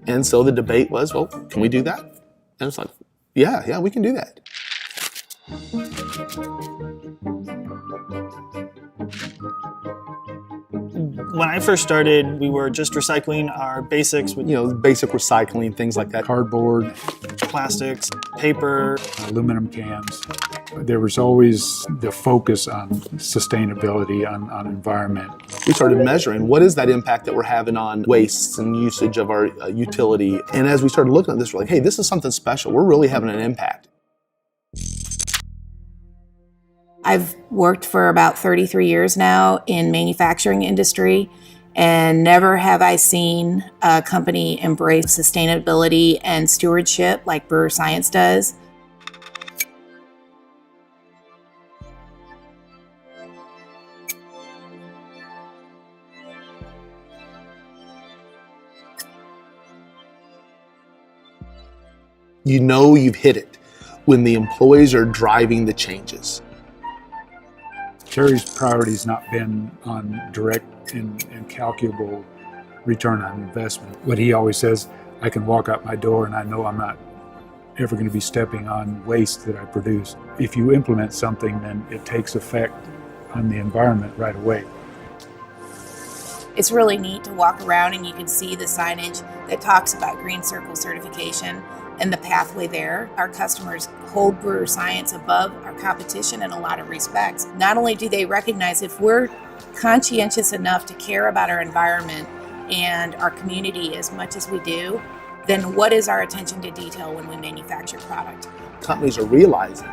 [SPEAKER 4] And so the debate was, well, can we do that? And it's like, yeah, we can do that.
[SPEAKER 22] When I first started, we were just recycling our basics.
[SPEAKER 4] Basic recycling, things like that.
[SPEAKER 23] Cardboard,
[SPEAKER 22] plastics, paper,
[SPEAKER 23] aluminum cans. There was always the focus on sustainability, on environment.
[SPEAKER 4] We started measuring what is that impact that we're having on wastes and usage of our utility. And as we started looking at this, we're like, hey, this is something special. We're really having an impact.
[SPEAKER 24] I've worked for about 33 years now in manufacturing industry, and never have I seen a company embrace sustainability and stewardship like Brewer Science does.
[SPEAKER 4] You know you've hit it when the employees are driving the changes.
[SPEAKER 23] Terry's priority has not been on direct and calculable return on investment. What he always says, I can walk out my door and I know I'm not ever going to be stepping on waste that I produce. If you implement something, then it takes effect on the environment right away.
[SPEAKER 24] It's really neat to walk around and you can see the signage that talks about Green Circle certification and the pathway there. Our customers hold Brewer Science above our competition in a lot of respects. Not only do they recognize if we're conscientious enough to care about our environment and our community as much as we do, then what is our attention to detail when we manufacture product?
[SPEAKER 4] Companies are realizing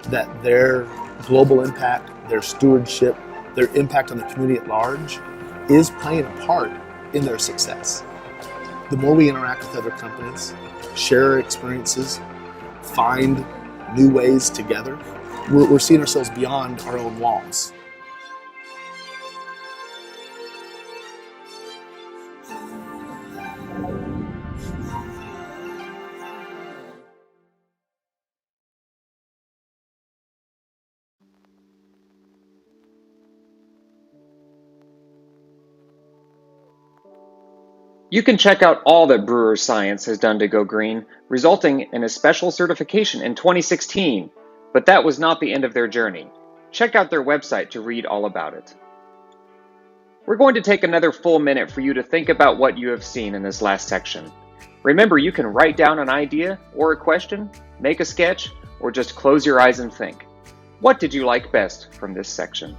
[SPEAKER 4] that their global impact, their stewardship, their impact on the community at large is playing a part in their success. The more we interact with other companies, share our experiences, find new ways together, we're seeing ourselves beyond our own walls.
[SPEAKER 1] You can check out all that Brewer Science has done to go green, resulting in a special certification in 2016. But that was not the end of their journey. Check out their website to read all about it. We're going to take another full minute for you to think about what you have seen in this last section. Remember, you can write down an idea or a question, make a sketch, or just close your eyes and think. What did you like best from this section?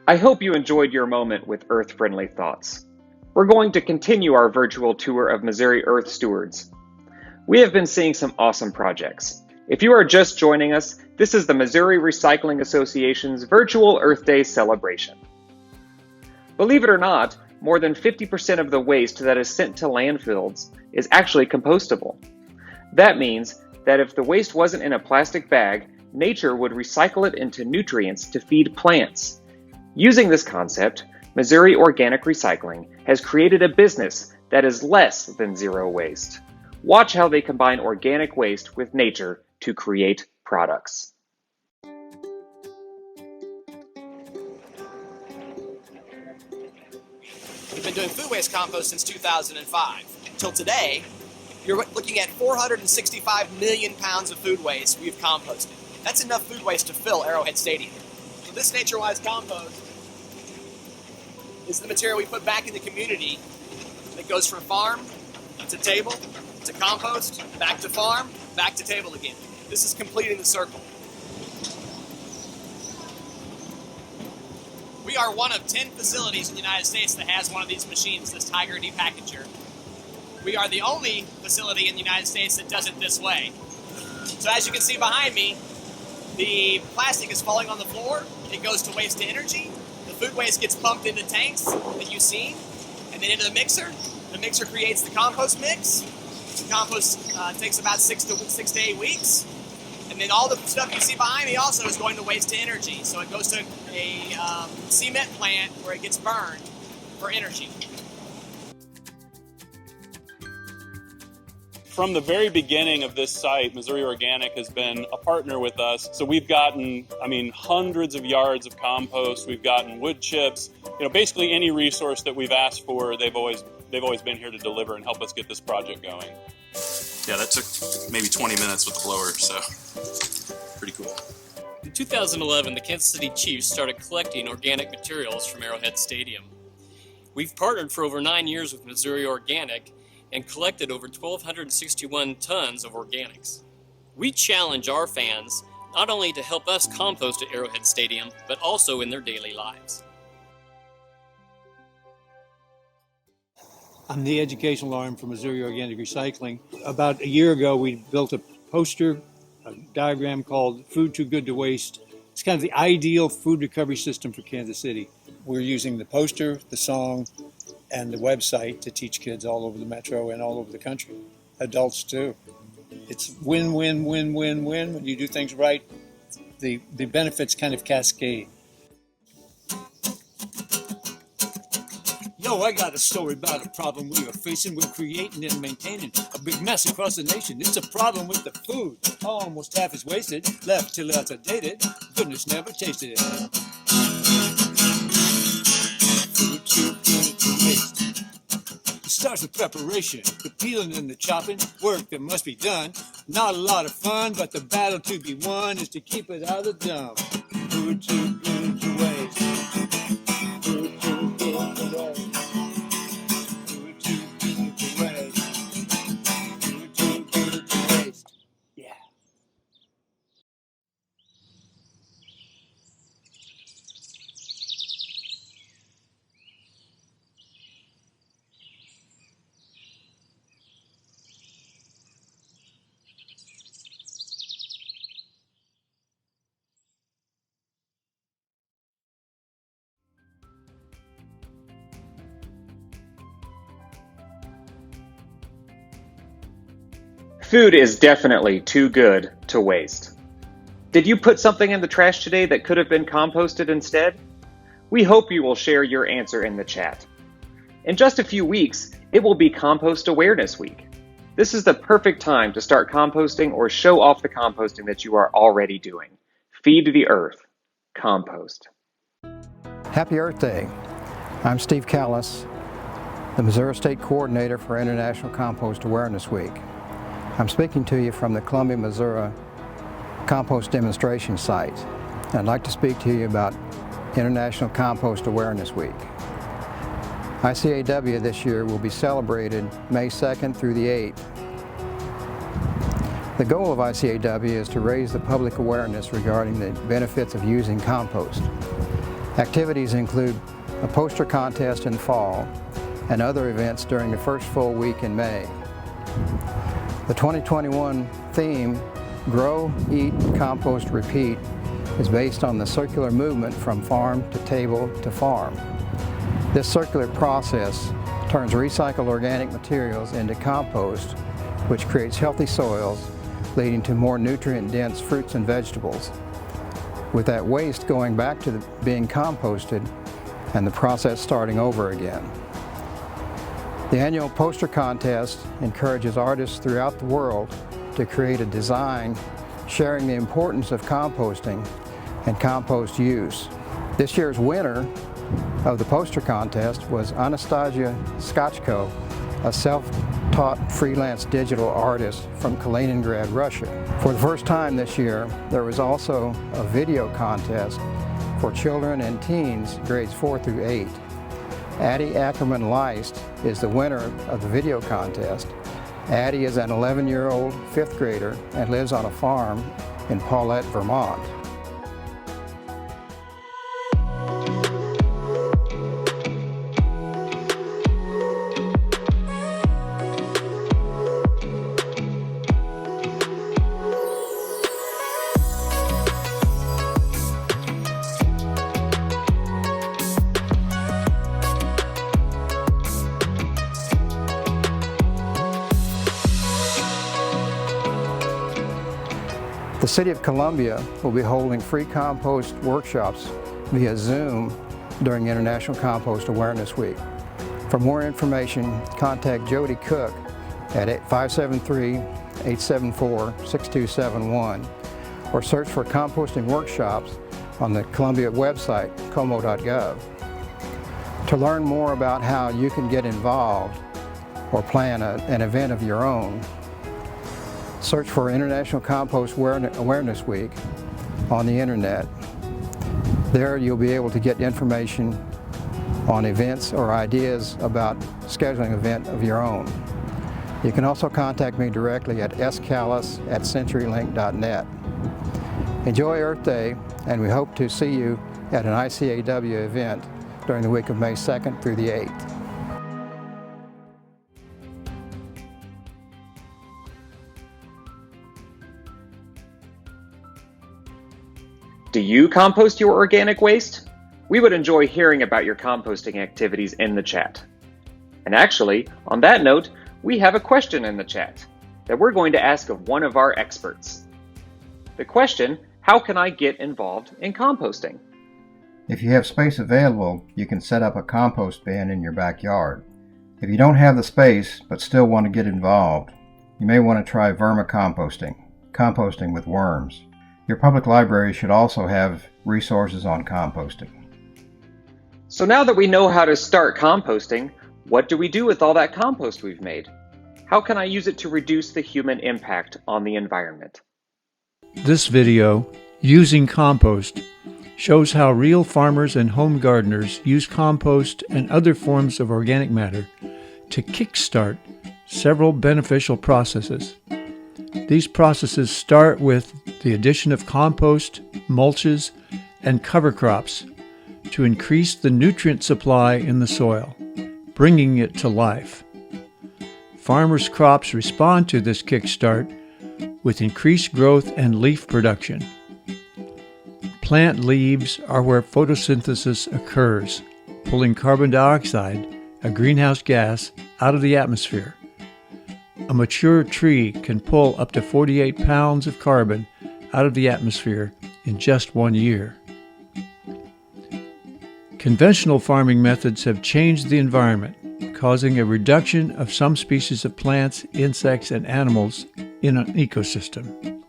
[SPEAKER 1] I hope you enjoyed your moment with Earth-friendly thoughts. We're going to continue our virtual tour of Missouri Earth Stewards. We have been seeing some awesome projects. If you are just joining us, this is the Missouri Recycling Association's virtual Earth Day celebration. Believe it or not, more than 50% of the waste that is sent to landfills is actually compostable. That means that if the waste wasn't in a plastic bag, nature would recycle it into nutrients to feed plants. Using this concept, Missouri Organic Recycling has created a business that is less than zero waste. Watch how they combine organic waste with nature to create products.
[SPEAKER 3] We've been doing food waste compost since 2005. Till today, you're looking at 465 million pounds of food waste we've composted. That's enough food waste to fill Arrowhead Stadium. So this nature-wise compost is the material we put back in the community that goes from farm to table to compost, back to farm, back to table again. This is completing the circle. We are one of 10 facilities in the United States that has one of these machines, this Tiger depackager. We are the only facility in the United States that does it this way. So as you can see behind me, the plastic is falling on the floor. It goes to waste to energy. The food waste gets pumped into tanks that you've seen, and then into the mixer. The mixer creates the compost mix. The compost takes about 6 to 8 weeks. And then all the stuff you see behind me also is going to waste to energy. So it goes to a cement plant where it gets burned for energy.
[SPEAKER 5] From the very beginning of this site, Missouri Organic has been a partner with us. So we've gotten, hundreds of yards of compost. We've gotten wood chips. Basically any resource that we've asked for, they've always been here to deliver and help us get this project going.
[SPEAKER 6] Yeah, that took maybe 20 minutes with the blower, so pretty cool.
[SPEAKER 7] In 2011, the Kansas City Chiefs started collecting organic materials from Arrowhead Stadium. We've partnered for over 9 years with Missouri Organic and collected over 1,261 tons of organics. We challenge our fans not only to help us compost at Arrowhead Stadium, but also in their daily lives.
[SPEAKER 25] I'm the educational arm for Missouri Organic Recycling. About a year ago, we built a poster, a diagram called Food Too Good to Waste. It's kind of the ideal food recovery system for Kansas City. We're using the poster, the song, and the website to teach kids all over the metro and all over the country, adults too. It's win, win, win, win, win. When you do things right, the benefits kind of cascade. Yo, I got a story about a problem we are facing. We're creating and maintaining a big mess across the nation. It's a problem with the food. Almost half is wasted, left till it's outdated. Goodness never tasted it. Food too good to waste. It starts with preparation, the peeling and the chopping, work that must be done. Not a lot of fun, but the battle to be won is to keep it out of the dump. Food too good to waste. Food too good to waste. Food too good to waste. Food too good to waste. Yeah.
[SPEAKER 1] Food is definitely too good to waste. Did you put something in the trash today that could have been composted instead? We hope you will share your answer in the chat. In just a few weeks, it will be Compost Awareness Week. This is the perfect time to start composting or show off the composting that you are already doing. Feed the earth. Compost.
[SPEAKER 8] Happy Earth Day. I'm Steve Callis, the Missouri State Coordinator for International Compost Awareness Week. I'm speaking to you from the Columbia, Missouri Compost Demonstration Site. I'd like to speak to you about International Compost Awareness Week. ICAW this year will be celebrated May 2nd through the 8th. The goal of ICAW is to raise the public awareness regarding the benefits of using compost. Activities include a poster contest in the fall and other events during the first full week in May. The 2021 theme, Grow, Eat, Compost, Repeat, is based on the circular movement from farm to table to farm. This circular process turns recycled organic materials into compost, which creates healthy soils, leading to more nutrient-dense fruits and vegetables, with that waste going back to being composted and the process starting over again. The annual poster contest encourages artists throughout the world to create a design sharing the importance of composting and compost use. This year's winner of the poster contest was Anastasia Skachko, a self-taught freelance digital artist from Kaliningrad, Russia. For the first time this year, there was also a video contest for children and teens grades 4 through 8. Addie Ackerman Leist is the winner of the video contest. Addie is an 11-year-old fifth grader and lives on a farm in Paulette, Vermont. The City of Columbia will be holding free compost workshops via Zoom during International Compost Awareness Week. For more information, contact Jody Cook at 573-874-6271 or search for composting workshops on the Columbia website, como.gov. To learn more about how you can get involved or plan an event of your own, search for International Compost Awareness Week on the internet. There you'll be able to get information on events or ideas about scheduling an event of your own. You can also contact me directly at scallis@centurylink.net. Enjoy Earth Day, and we hope to see you at an ICAW event during the week of May 2nd through the 8th.
[SPEAKER 1] Do you compost your organic waste? We would enjoy hearing about your composting activities in the chat. And actually, on that note, we have a question in the chat that we're going to ask of one of our experts. The question, how can I get involved in composting?
[SPEAKER 8] If you have space available, you can set up a compost bin in your backyard. If you don't have the space but still want to get involved, you may want to try vermicomposting, composting with worms. Your public library should also have resources on composting.
[SPEAKER 1] So now that we know how to start composting, what do we do with all that compost we've made? How can I use it to reduce the human impact on the environment?
[SPEAKER 9] This video, Using Compost, shows how real farmers and home gardeners use compost and other forms of organic matter to kickstart several beneficial processes. These processes start with the addition of compost, mulches, and cover crops to increase the nutrient supply in the soil, bringing it to life. Farmers' crops respond to this kickstart with increased growth and leaf production. Plant leaves are where photosynthesis occurs, pulling carbon dioxide, a greenhouse gas, out of the atmosphere. A mature tree can pull up to 48 pounds of carbon out of the atmosphere in just 1 year. Conventional farming methods have changed the environment, causing a reduction of some species of plants, insects, and animals in an ecosystem.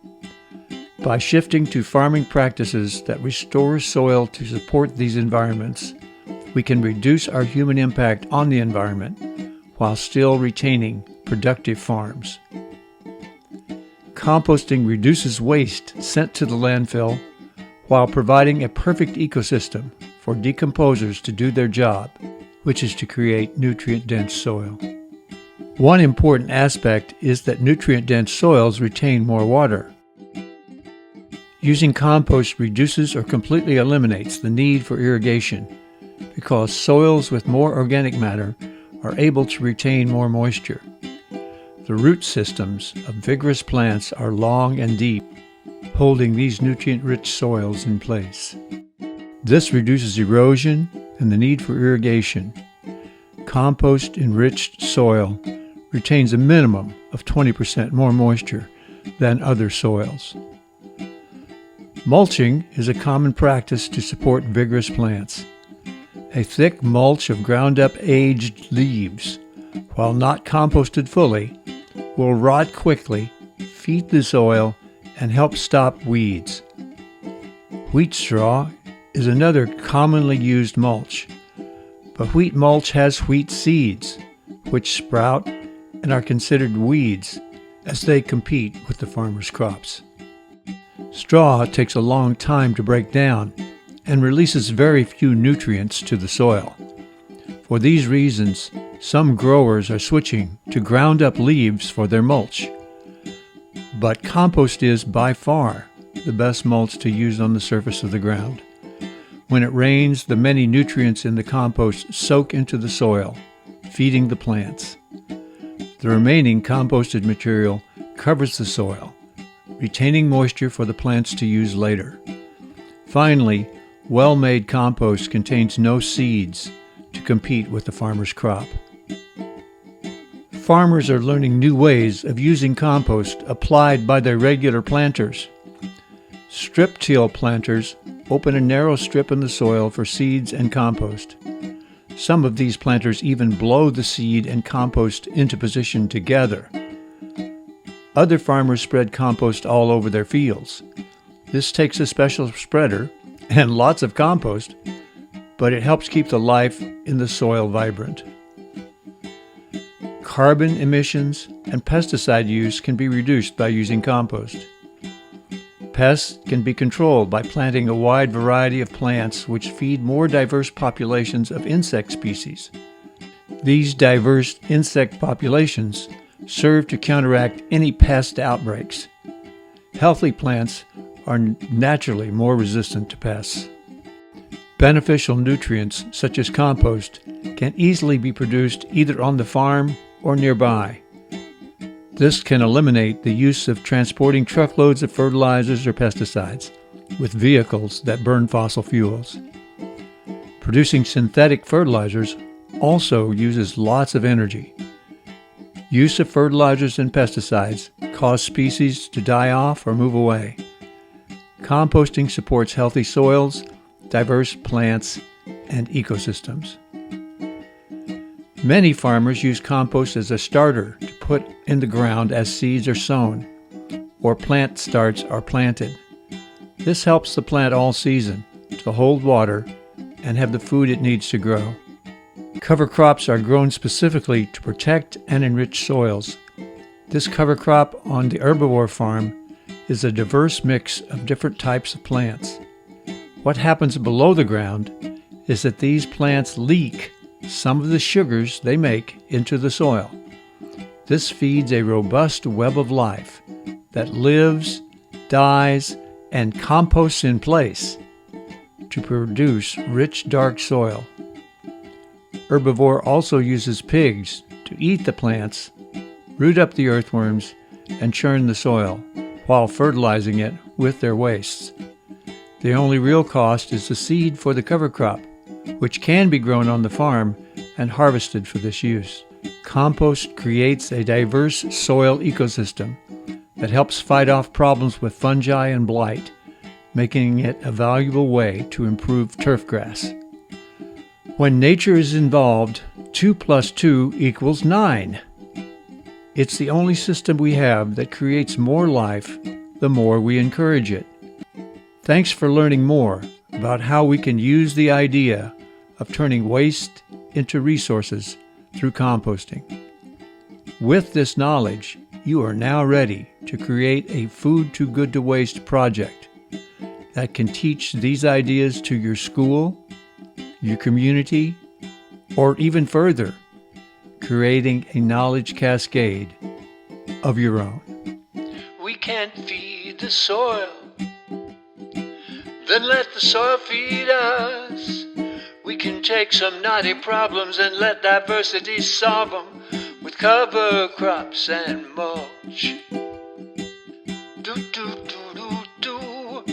[SPEAKER 9] By shifting to farming practices that restore soil to support these environments, we can reduce our human impact on the environment while still retaining productive farms. Composting reduces waste sent to the landfill while providing a perfect ecosystem for decomposers to do their job, which is to create nutrient-dense soil. One important aspect is that nutrient-dense soils retain more water. Using compost reduces or completely eliminates the need for irrigation because soils with more organic matter are able to retain more moisture. The root systems of vigorous plants are long and deep, holding these nutrient-rich soils in place. This reduces erosion and the need for irrigation. Compost-enriched soil retains a minimum of 20% more moisture than other soils. Mulching is a common practice to support vigorous plants. A thick mulch of ground-up aged leaves, while not composted fully, will rot quickly, feed the soil, and help stop weeds. Wheat straw is another commonly used mulch, but wheat mulch has wheat seeds, which sprout and are considered weeds as they compete with the farmer's crops. Straw takes a long time to break down and releases very few nutrients to the soil. For these reasons, some growers are switching to ground-up leaves for their mulch. But compost is by far the best mulch to use on the surface of the ground. When it rains, the many nutrients in the compost soak into the soil, feeding the plants. The remaining composted material covers the soil, retaining moisture for the plants to use later. Finally, well-made compost contains no seeds to compete with the farmer's crop. Farmers are learning new ways of using compost applied by their regular planters. Strip-till planters open a narrow strip in the soil for seeds and compost. Some of these planters even blow the seed and compost into position together. Other farmers spread compost all over their fields. This takes a special spreader and lots of compost, but it helps keep the life in the soil vibrant. Carbon emissions and pesticide use can be reduced by using compost. Pests can be controlled by planting a wide variety of plants which feed more diverse populations of insect species. These diverse insect populations serve to counteract any pest outbreaks. Healthy plants are naturally more resistant to pests. Beneficial nutrients such as compost can easily be produced either on the farm or nearby. This can eliminate the use of transporting truckloads of fertilizers or pesticides with vehicles that burn fossil fuels. Producing synthetic fertilizers also uses lots of energy. Use of fertilizers and pesticides cause species to die off or move away. Composting supports healthy soils, diverse plants, and ecosystems. Many farmers use compost as a starter to put in the ground as seeds are sown or plant starts are planted. This helps the plant all season to hold water and have the food it needs to grow. Cover crops are grown specifically to protect and enrich soils. This cover crop on the herbivore farm is a diverse mix of different types of plants. What happens below the ground is that these plants leak some of the sugars they make into the soil. This feeds a robust web of life that lives, dies, and composts in place to produce rich, dark soil. Herbivore also uses pigs to eat the plants, root up the earthworms, and churn the soil while fertilizing it with their wastes. The only real cost is the seed for the cover crop, which can be grown on the farm and harvested for this use. Compost creates a diverse soil ecosystem that helps fight off problems with fungi and blight, making it a valuable way to improve turf grass. When nature is involved, 2 + 2 = 9. It's the only system we have that creates more life the more we encourage it. Thanks for learning more about how we can use the idea of turning waste into resources through composting. With this knowledge, you are now ready to create a Food Too Good to Waste project that can teach these ideas to your school, your community, or even further, creating a knowledge cascade of your own.
[SPEAKER 10] We can't feed the soil, then let the soil feed us. We can take some knotty problems and let diversity solve them with cover crops and mulch. Do do do do do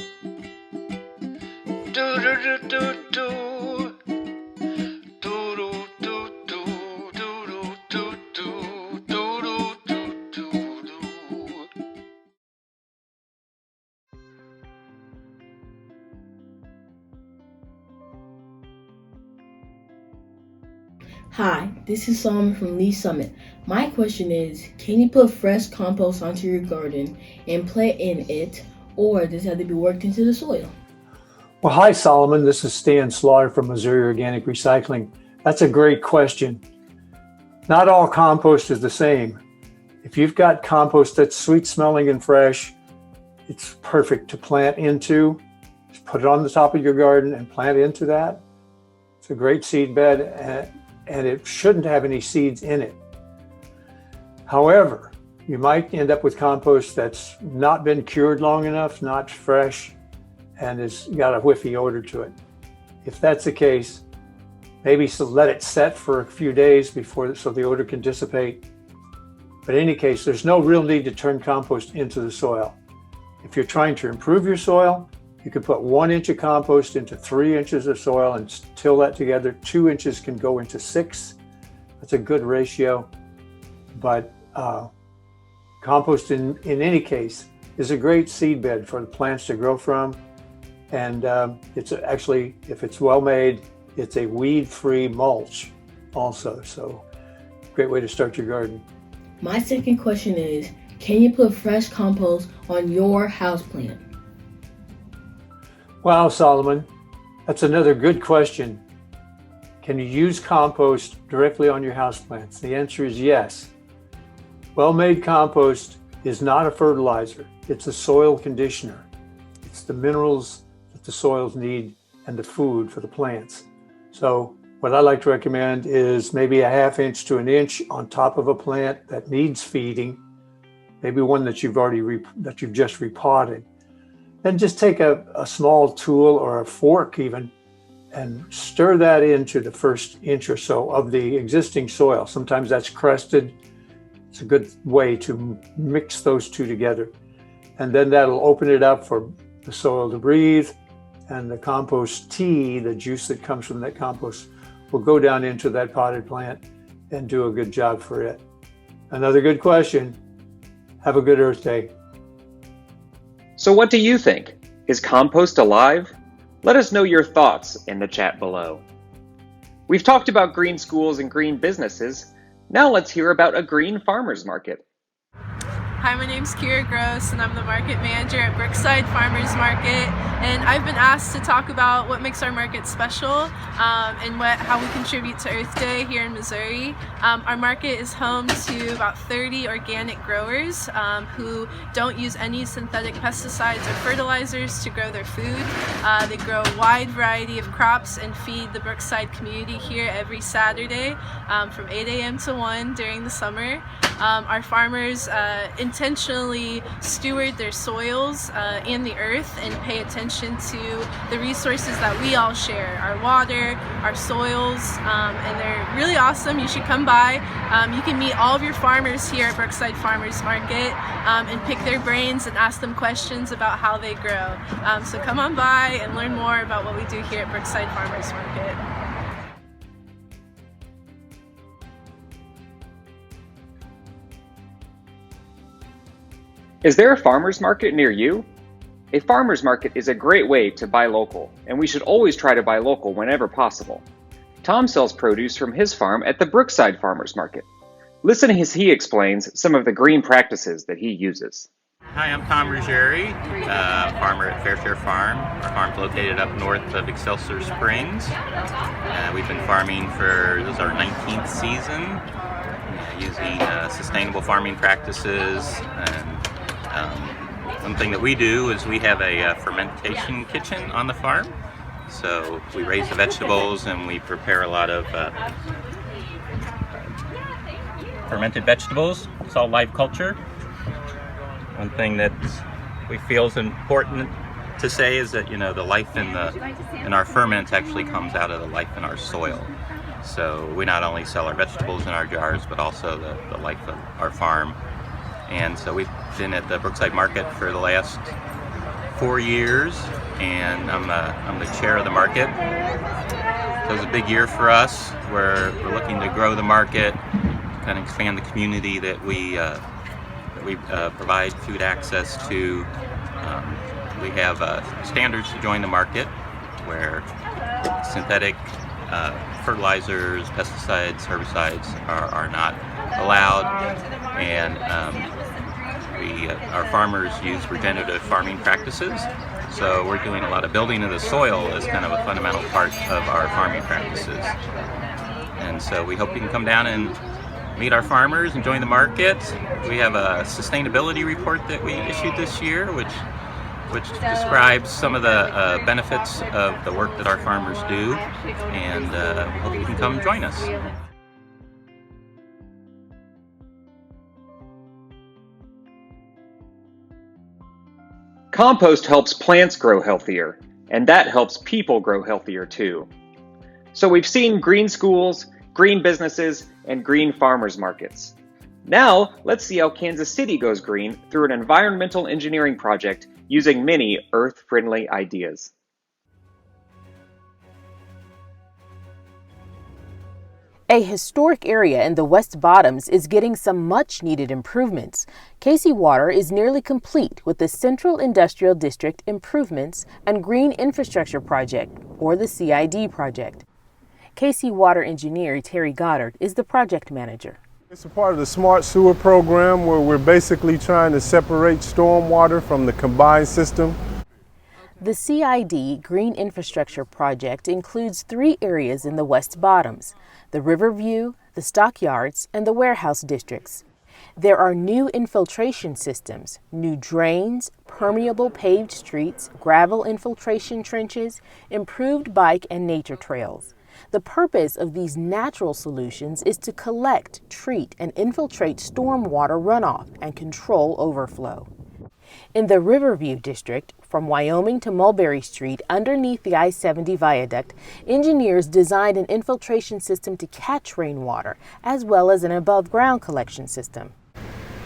[SPEAKER 10] do do do do do.
[SPEAKER 11] Hi, this is Solomon from Lee Summit. My question is, can you put fresh compost onto your garden and plant in it, or does it have to be worked into the soil?
[SPEAKER 12] Well, hi, Solomon. This is Stan Slaughter from Missouri Organic Recycling. That's a great question. Not all compost is the same. If you've got compost that's sweet smelling and fresh, it's perfect to plant into. Just put it on the top of your garden and plant into that. It's a great seed bed, and it shouldn't have any seeds in it. However, you might end up with compost that's not been cured long enough, not fresh, and has got a whiffy odor to it. If that's the case, maybe let it set for a few days so the odor can dissipate. But in any case, there's no real need to turn compost into the soil. If you're trying to improve your soil, you can put 1 inch of compost into 3 inches of soil and till that together. 2 inches can go into 6. That's a good ratio. But compost in any case is a great seed bed for the plants to grow from. And it's actually, if it's well made, it's a weed-free mulch also. So great way to start your garden.
[SPEAKER 11] My second question is, can you put fresh compost on your houseplant?
[SPEAKER 12] Wow, Solomon, that's another good question. Can you use compost directly on your houseplants? The answer is yes. Well-made compost is not a fertilizer. It's a soil conditioner. It's the minerals that the soils need and the food for the plants. So what I like to recommend is maybe a 1/2 inch to 1 inch on top of a plant that needs feeding, maybe one that you've just repotted. Then just take a small tool or a fork even and stir that into the first inch or so of the existing soil. Sometimes that's crusted. It's a good way to mix those two together. And then that'll open it up for the soil to breathe, and the compost tea, the juice that comes from that compost, will go down into that potted plant and do a good job for it. Another good question. Have a good Earth Day.
[SPEAKER 1] So what do you think? Is compost alive? Let us know your thoughts in the chat below. We've talked about green schools and green businesses. Now let's hear about a green farmers market.
[SPEAKER 13] Hi, my name's Kira Gross and I'm the market manager at Brookside Farmers Market, and I've been asked to talk about what makes our market special and how we contribute to Earth Day here in Missouri. Our market is home to about 30 organic growers who don't use any synthetic pesticides or fertilizers to grow their food. They grow a wide variety of crops and feed the Brookside community here every Saturday from 8 a.m. to 1 during the summer. Our farmers intentionally steward their soils and the earth and pay attention to the resources that we all share, our water, our soils, and they're really awesome. You should come by. You can meet all of your farmers here at Brookside Farmers Market and pick their brains and ask them questions about how they grow. So come on by and learn more about what we do here at Brookside Farmers Market.
[SPEAKER 1] Is there a farmers market near you? A farmers market is a great way to buy local, and we should always try to buy local whenever possible. Tom sells produce from his farm at the Brookside Farmers Market. Listen as he explains some of the green practices that he uses.
[SPEAKER 14] Hi, I'm Tom Ruggieri, farmer at Fairshare Farm. Our farm's located up north of Excelsior Springs. We've been farming this is our 19th season, using sustainable farming practices. And one thing that we do is we have a fermentation kitchen on the farm. So we raise the vegetables and we prepare a lot of fermented vegetables. It's all live culture. One thing that we feel is important to say is that, the life in our ferments actually comes out of the life in our soil. So we not only sell our vegetables in our jars, but also the life of our farm. And so we've been at the Brookside Market for the last 4 years, and I'm the chair of the market. So it was a big year for us. We're looking to grow the market, kind of expand the community that we provide food access to. We have standards to join the market where synthetic fertilizers, pesticides, herbicides are not allowed, and our farmers use regenerative farming practices. So we're doing a lot of building of the soil as kind of a fundamental part of our farming practices. And so we hope you can come down and meet our farmers and join the market. We have a sustainability report that we issued this year, which describes some of the benefits of the work that our farmers do, and we hope you can come join us.
[SPEAKER 1] Compost helps plants grow healthier, and that helps people grow healthier too. So we've seen green schools, green businesses, and green farmers markets. Now, let's see how Kansas City goes green through an environmental engineering project using many earth-friendly ideas.
[SPEAKER 15] A historic area in the West Bottoms is getting some much-needed improvements. Casey Water is nearly complete with the Central Industrial District Improvements and Green Infrastructure Project, or the CID project. Casey Water engineer Terry Goddard is the project manager.
[SPEAKER 16] It's a part of the Smart Sewer program where we're basically trying to separate stormwater from the combined system.
[SPEAKER 15] The CID Green Infrastructure Project includes 3 areas in the West Bottoms: the Riverview, the Stockyards, and the Warehouse districts. There are new infiltration systems, new drains, permeable paved streets, gravel infiltration trenches, improved bike and nature trails. The purpose of these natural solutions is to collect, treat, and infiltrate stormwater runoff and control overflow. In the Riverview district, from Wyoming to Mulberry Street underneath the I-70 viaduct, engineers designed an infiltration system to catch rainwater, as well as an above-ground collection system.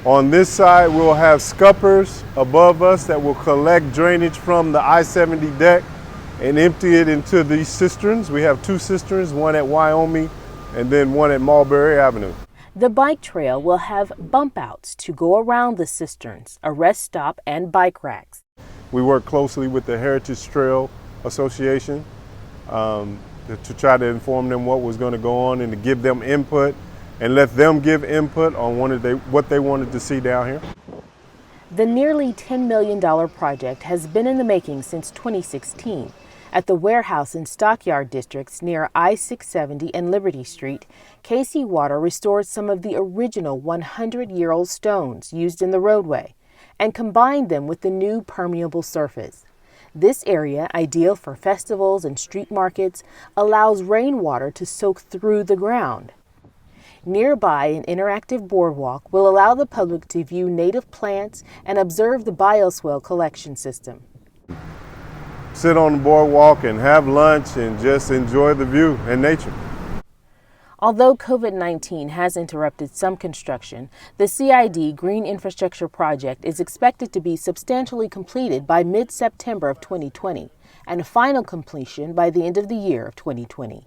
[SPEAKER 16] On this side, we'll have scuppers above us that will collect drainage from the I-70 deck and empty it into these cisterns. We have 2 cisterns, one at Wyoming and then one at Mulberry Avenue.
[SPEAKER 15] The bike trail will have bump outs to go around the cisterns, a rest stop, and bike racks.
[SPEAKER 16] We work closely with the Heritage Trail Association to try to inform them what was going to go on and to give them input and let them give input on what they wanted to see down here.
[SPEAKER 15] The nearly $10 million project has been in the making since 2016. At the warehouse and stockyard districts near I-670 and Liberty Street, KC Water restored some of the original 100-year-old stones used in the roadway and combined them with the new permeable surface. This area, ideal for festivals and street markets, allows rainwater to soak through the ground. Nearby, an interactive boardwalk will allow the public to view native plants and observe the bioswale collection system.
[SPEAKER 16] Sit on the boardwalk and have lunch and just enjoy the view and nature.
[SPEAKER 15] Although COVID-19 has interrupted some construction, the CID Green Infrastructure Project is expected to be substantially completed by mid-September of 2020 and final completion by the end of the year of 2020.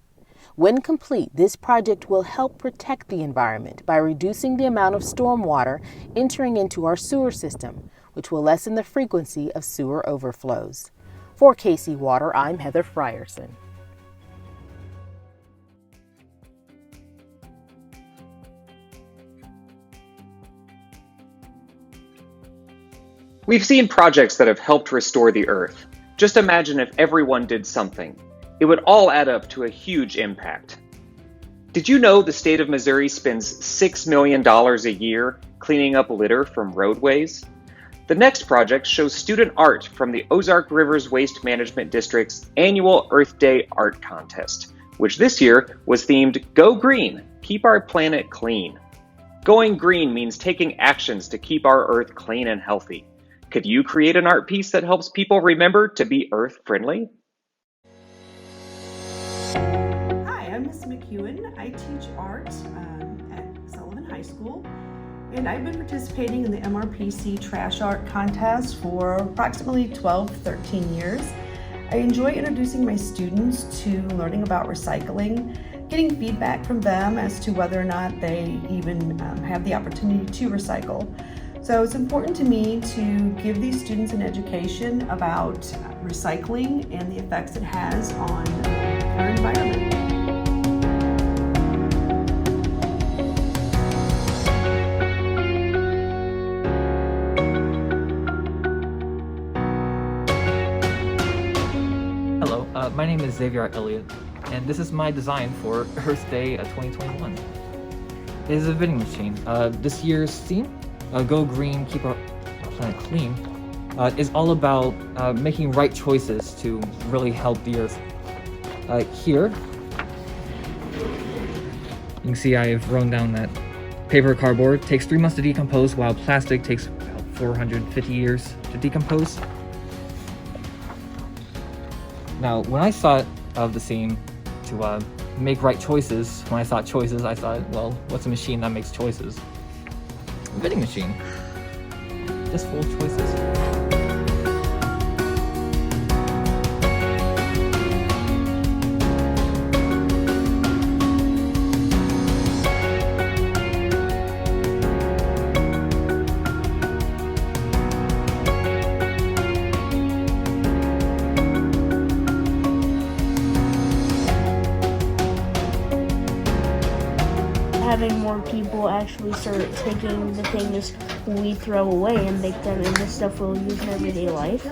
[SPEAKER 15] When complete, this project will help protect the environment by reducing the amount of stormwater entering into our sewer system, which will lessen the frequency of sewer overflows. For KC Water, I'm Heather Frierson.
[SPEAKER 1] We've seen projects that have helped restore the Earth. Just imagine if everyone did something. It would all add up to a huge impact. Did you know the state of Missouri spends $6 million a year cleaning up litter from roadways? The next project shows student art from the Ozark Rivers Waste Management District's annual Earth Day Art Contest, which this year was themed Go Green, Keep Our Planet Clean. Going green means taking actions to keep our Earth clean and healthy. Could you create an art piece that helps people remember to be Earth friendly?
[SPEAKER 2] Hi, I'm Miss McEwen. I teach art at Sullivan High School, and I've been participating in the MRPC Trash Art Contest for approximately 13 years. I enjoy introducing my students to learning about recycling, getting feedback from them as to whether or not they even have the opportunity to recycle. So it's important to me to give these students an education about recycling and the effects it has on our environment.
[SPEAKER 17] Hello, my name is Xavier Elliott, and this is my design for Earth Day 2021. It is a vending machine. This year's theme, Go Green, Keep Our Planet Clean, is all about making right choices to really help the Earth. Here, you can see I've written down that paper cardboard takes 3 months to decompose, while plastic takes about 450 years to decompose. Now, when I thought of the theme to make right choices, when I thought choices, I thought, well, what's a machine that makes choices? A vending machine. Just full of choices.
[SPEAKER 18] Having more people actually start taking the things we throw away and make them into stuff we'll use in everyday life,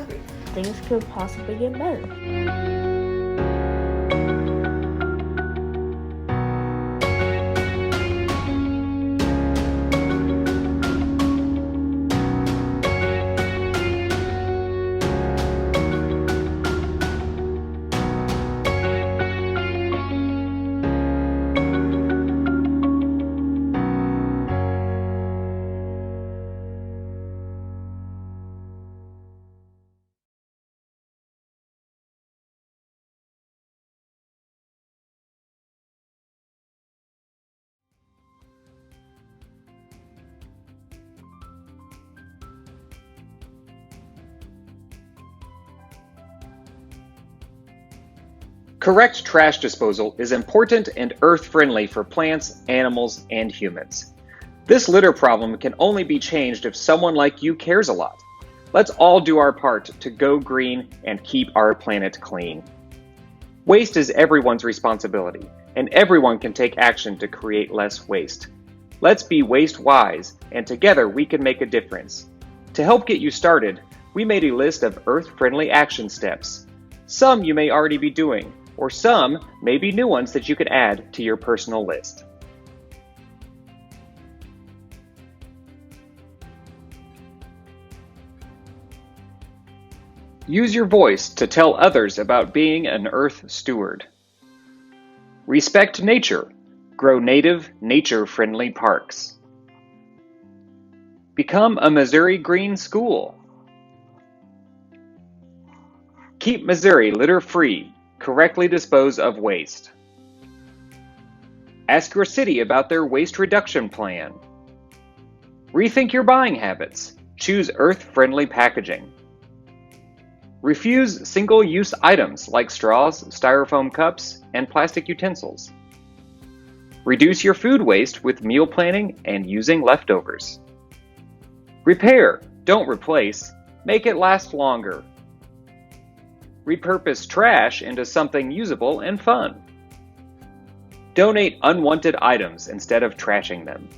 [SPEAKER 18] things could possibly get better.
[SPEAKER 1] Correct trash disposal is important and earth-friendly for plants, animals, and humans. This litter problem can only be changed if someone like you cares a lot. Let's all do our part to go green and keep our planet clean. Waste is everyone's responsibility, and everyone can take action to create less waste. Let's be waste-wise, and together we can make a difference. To help get you started, we made a list of earth-friendly action steps. Some you may already be doing, or some may be new ones that you could add to your personal list. Use your voice to tell others about being an Earth Steward. Respect nature. Grow native, nature-friendly parks. Become a Missouri Green School. Keep Missouri litter-free. Correctly dispose of waste. Ask your city about their waste reduction plan. Rethink your buying habits. Choose earth-friendly packaging. Refuse single-use items like straws, styrofoam cups, and plastic utensils. Reduce your food waste with meal planning and using leftovers. Repair, don't replace. Make it last longer. Repurpose trash into something usable and fun. Donate unwanted items instead of trashing them.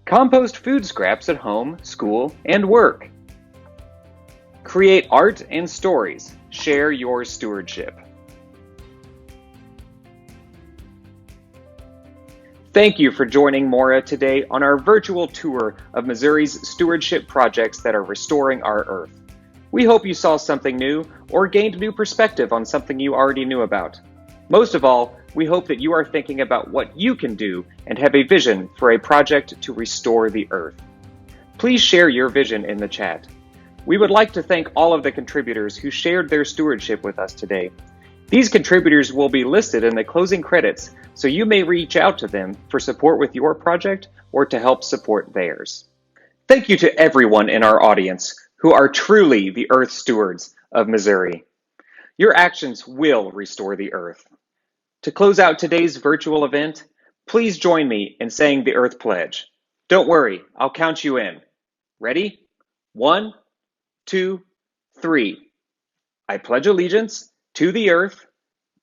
[SPEAKER 1] Compost food scraps at home, school, and work. Create art and stories. Share your stewardship. Thank you for joining MORA today on our virtual tour of Missouri's stewardship projects that are restoring our Earth. We hope you saw something new or gained new perspective on something you already knew about. Most of all, we hope that you are thinking about what you can do and have a vision for a project to restore the Earth. Please share your vision in the chat. We would like to thank all of the contributors who shared their stewardship with us today. These contributors will be listed in the closing credits, so you may reach out to them for support with your project or to help support theirs. Thank you to everyone in our audience who are truly the Earth Stewards of Missouri. Your actions will restore the Earth. To close out today's virtual event, please join me in saying the Earth Pledge. Don't worry, I'll count you in. Ready? 1, 2, 3. I pledge allegiance to the Earth,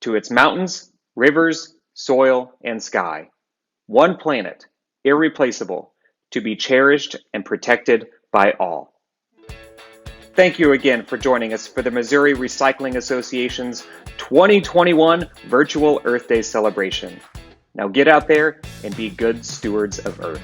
[SPEAKER 1] to its mountains, rivers, soil, and sky. One planet, irreplaceable, to be cherished and protected by all. Thank you again for joining us for the Missouri Recycling Association's 2021 Virtual Earth Day celebration. Now get out there and be good stewards of Earth.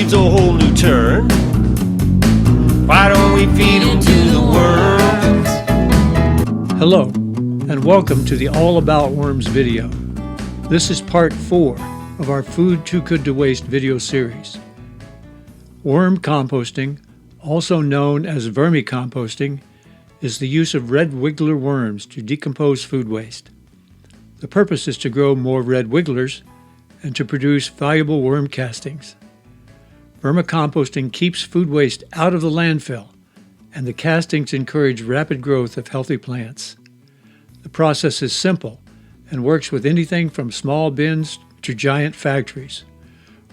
[SPEAKER 19] needs a whole new turn. Why don't we feed it to the worms?
[SPEAKER 9] Hello, and welcome to the All About Worms video. This is part 4 of our Food Too Good to Waste video series. Worm composting, also known as vermicomposting, is the use of red wiggler worms to decompose food waste. The purpose is to grow more red wigglers and to produce valuable worm castings. Vermicomposting keeps food waste out of the landfill, and the castings encourage rapid growth of healthy plants. The process is simple and works with anything from small bins to giant factories.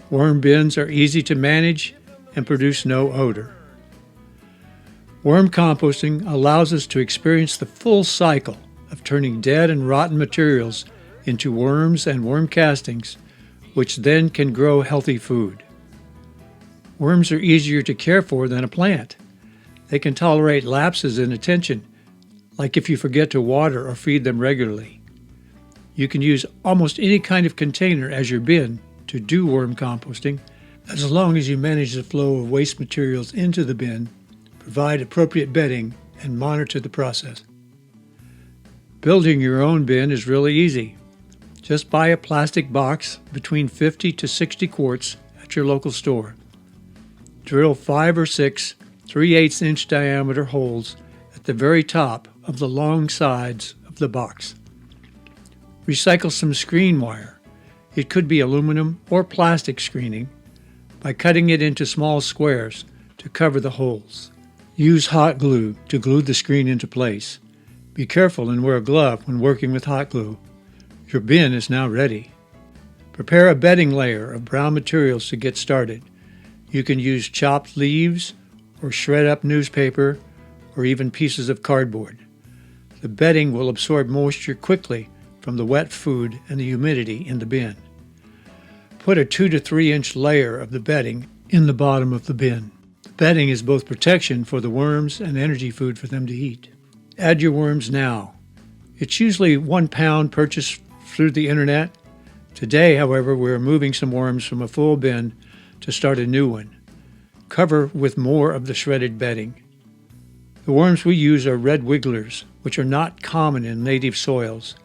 [SPEAKER 9] Worm bins are easy to manage and produce no odor. Worm composting allows us to experience the full cycle of turning dead and rotten materials into worms and worm castings, which then can grow healthy food. Worms are easier to care for than a plant. They can tolerate lapses in attention, like if you forget to water or feed them regularly. You can use almost any kind of container as your bin to do worm composting, as long as you manage the flow of waste materials into the bin, provide appropriate bedding, and monitor the process. Building your own bin is really easy. Just buy a plastic box between 50 to 60 quarts at your local store. Drill 5 or 6 3/8 inch diameter holes at the very top of the long sides of the box. Recycle some screen wire. It could be aluminum or plastic screening by cutting it into small squares to cover the holes. Use hot glue to glue the screen into place. Be careful and wear a glove when working with hot glue. Your bin is now ready. Prepare a bedding layer of brown materials to get started. You can use chopped leaves or shred up newspaper or even pieces of cardboard. The bedding will absorb moisture quickly from the wet food and the humidity in the bin. Put a 2 to 3 inch layer of the bedding in the bottom of the bin. The bedding is both protection for the worms and energy food for them to eat. Add your worms now. It's usually 1 pound purchased through the internet. Today, however, we're moving some worms from a full bin to start a new one. Cover with more of the shredded bedding. The worms we use are red wigglers, which are not common in native soils.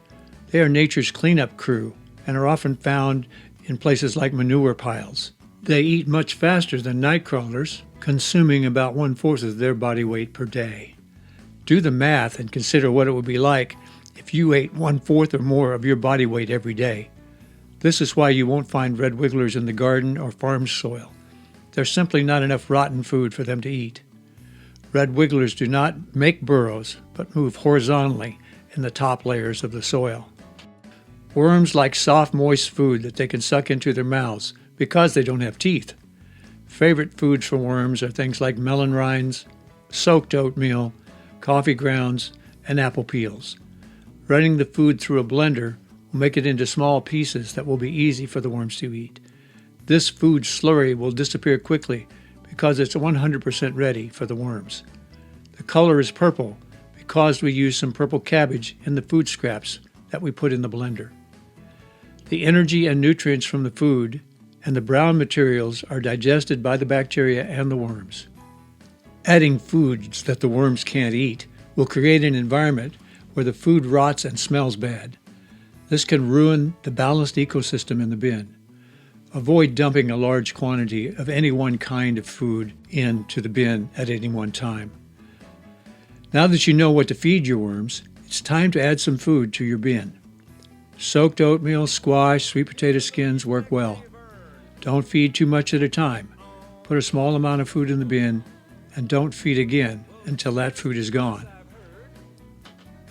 [SPEAKER 9] They are nature's cleanup crew and are often found in places like manure piles. They eat much faster than night crawlers, consuming about 1/4 of their body weight per day. Do the math and consider what it would be like if you ate 1/4 or more of your body weight every day. This is why you won't find red wigglers in the garden or farm soil. There's simply not enough rotten food for them to eat. Red wigglers do not make burrows, but move horizontally in the top layers of the soil. Worms like soft, moist food that they can suck into their mouths because they don't have teeth. Favorite foods for worms are things like melon rinds, soaked oatmeal, coffee grounds, and apple peels. Running the food through a blender will make it into small pieces that will be easy for the worms to eat. This food slurry will disappear quickly because it's 100% ready for the worms. The color is purple because we use some purple cabbage in the food scraps that we put in the blender. The energy and nutrients from the food and the brown materials are digested by the bacteria and the worms. Adding foods that the worms can't eat will create an environment where the food rots and smells bad. This can ruin the balanced ecosystem in the bin. Avoid dumping a large quantity of any one kind of food into the bin at any one time. Now that you know what to feed your worms, it's time to add some food to your bin. Soaked oatmeal, squash, sweet potato skins work well. Don't feed too much at a time. Put a small amount of food in the bin and don't feed again until that food is gone.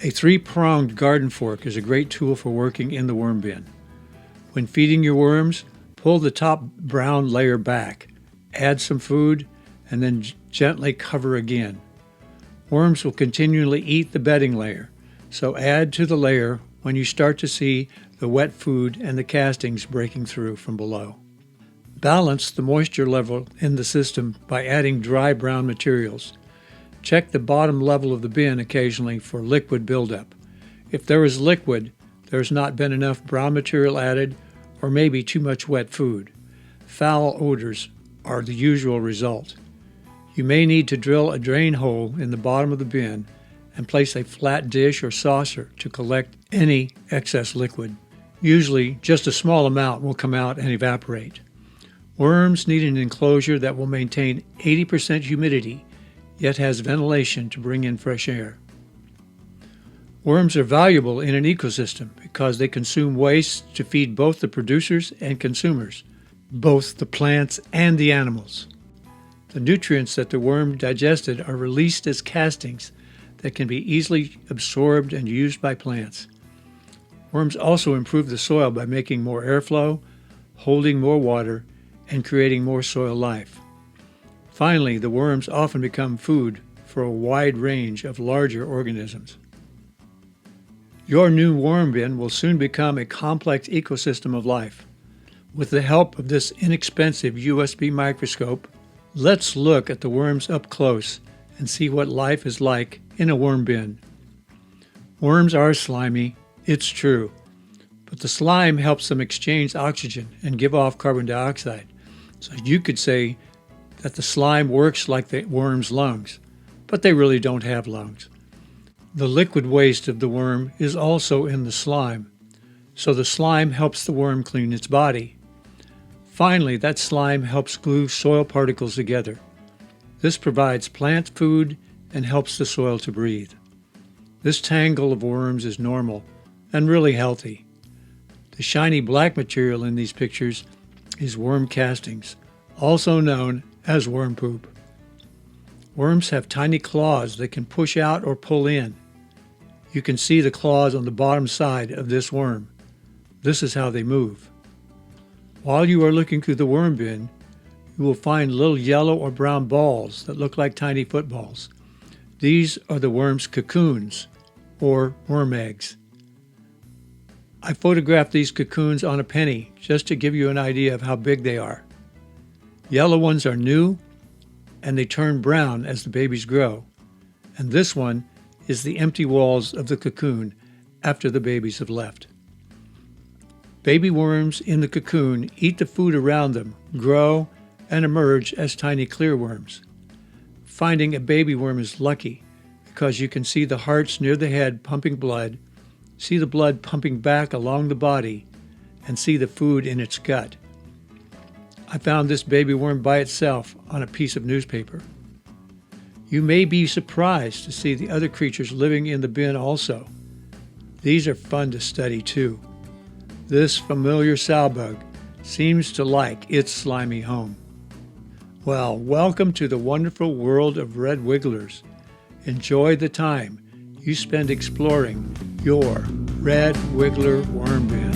[SPEAKER 9] A 3-pronged garden fork is a great tool for working in the worm bin. When feeding your worms, pull the top brown layer back, add some food, and then gently cover again. Worms will continually eat the bedding layer, so add to the layer when you start to see the wet food and the castings breaking through from below. Balance the moisture level in the system by adding dry brown materials. Check the bottom level of the bin occasionally for liquid buildup. If there is liquid, there's not been enough brown material added or maybe too much wet food. Foul odors are the usual result. You may need to drill a drain hole in the bottom of the bin and place a flat dish or saucer to collect any excess liquid. Usually, just a small amount will come out and evaporate. Worms need an enclosure that will maintain 80% humidity, yet has ventilation to bring in fresh air. Worms are valuable in an ecosystem because they consume waste to feed both the producers and consumers, both the plants and the animals. The nutrients that the worm digested are released as castings that can be easily absorbed and used by plants. Worms also improve the soil by making more airflow, holding more water, and creating more soil life. Finally, the worms often become food for a wide range of larger organisms. Your new worm bin will soon become a complex ecosystem of life. With the help of this inexpensive USB microscope, let's look at the worms up close and see what life is like in a worm bin. Worms are slimy, it's true, but the slime helps them exchange oxygen and give off carbon dioxide. So you could say that the slime works like the worm's lungs, but they really don't have lungs. The liquid waste of the worm is also in the slime, so the slime helps the worm clean its body. Finally, that slime helps glue soil particles together. This provides plant food and helps the soil to breathe. This tangle of worms is normal and really healthy. The shiny black material in these pictures is worm castings, also known as worm poop. Worms have tiny claws that can push out or pull in. You can see the claws on the bottom side of this worm. This is how they move. While you are looking through the worm bin, you will find little yellow or brown balls that look like tiny footballs. These are the worm's cocoons, or worm eggs. I photographed these cocoons on a penny just to give you an idea of how big they are. Yellow ones are new, and they turn brown as the babies grow. And this one is the empty walls of the cocoon after the babies have left. Baby worms in the cocoon eat the food around them, grow, and emerge as tiny clear worms. Finding a baby worm is lucky because you can see the hearts near the head pumping blood, see the blood pumping back along the body, and see the food in its gut. I found this baby worm by itself on a piece of newspaper. You may be surprised to see the other creatures living in the bin also. These are fun to study too. This familiar sowbug seems to like its slimy home. Well, welcome to the wonderful world of red wigglers. Enjoy the time you spend exploring your red wiggler worm bin.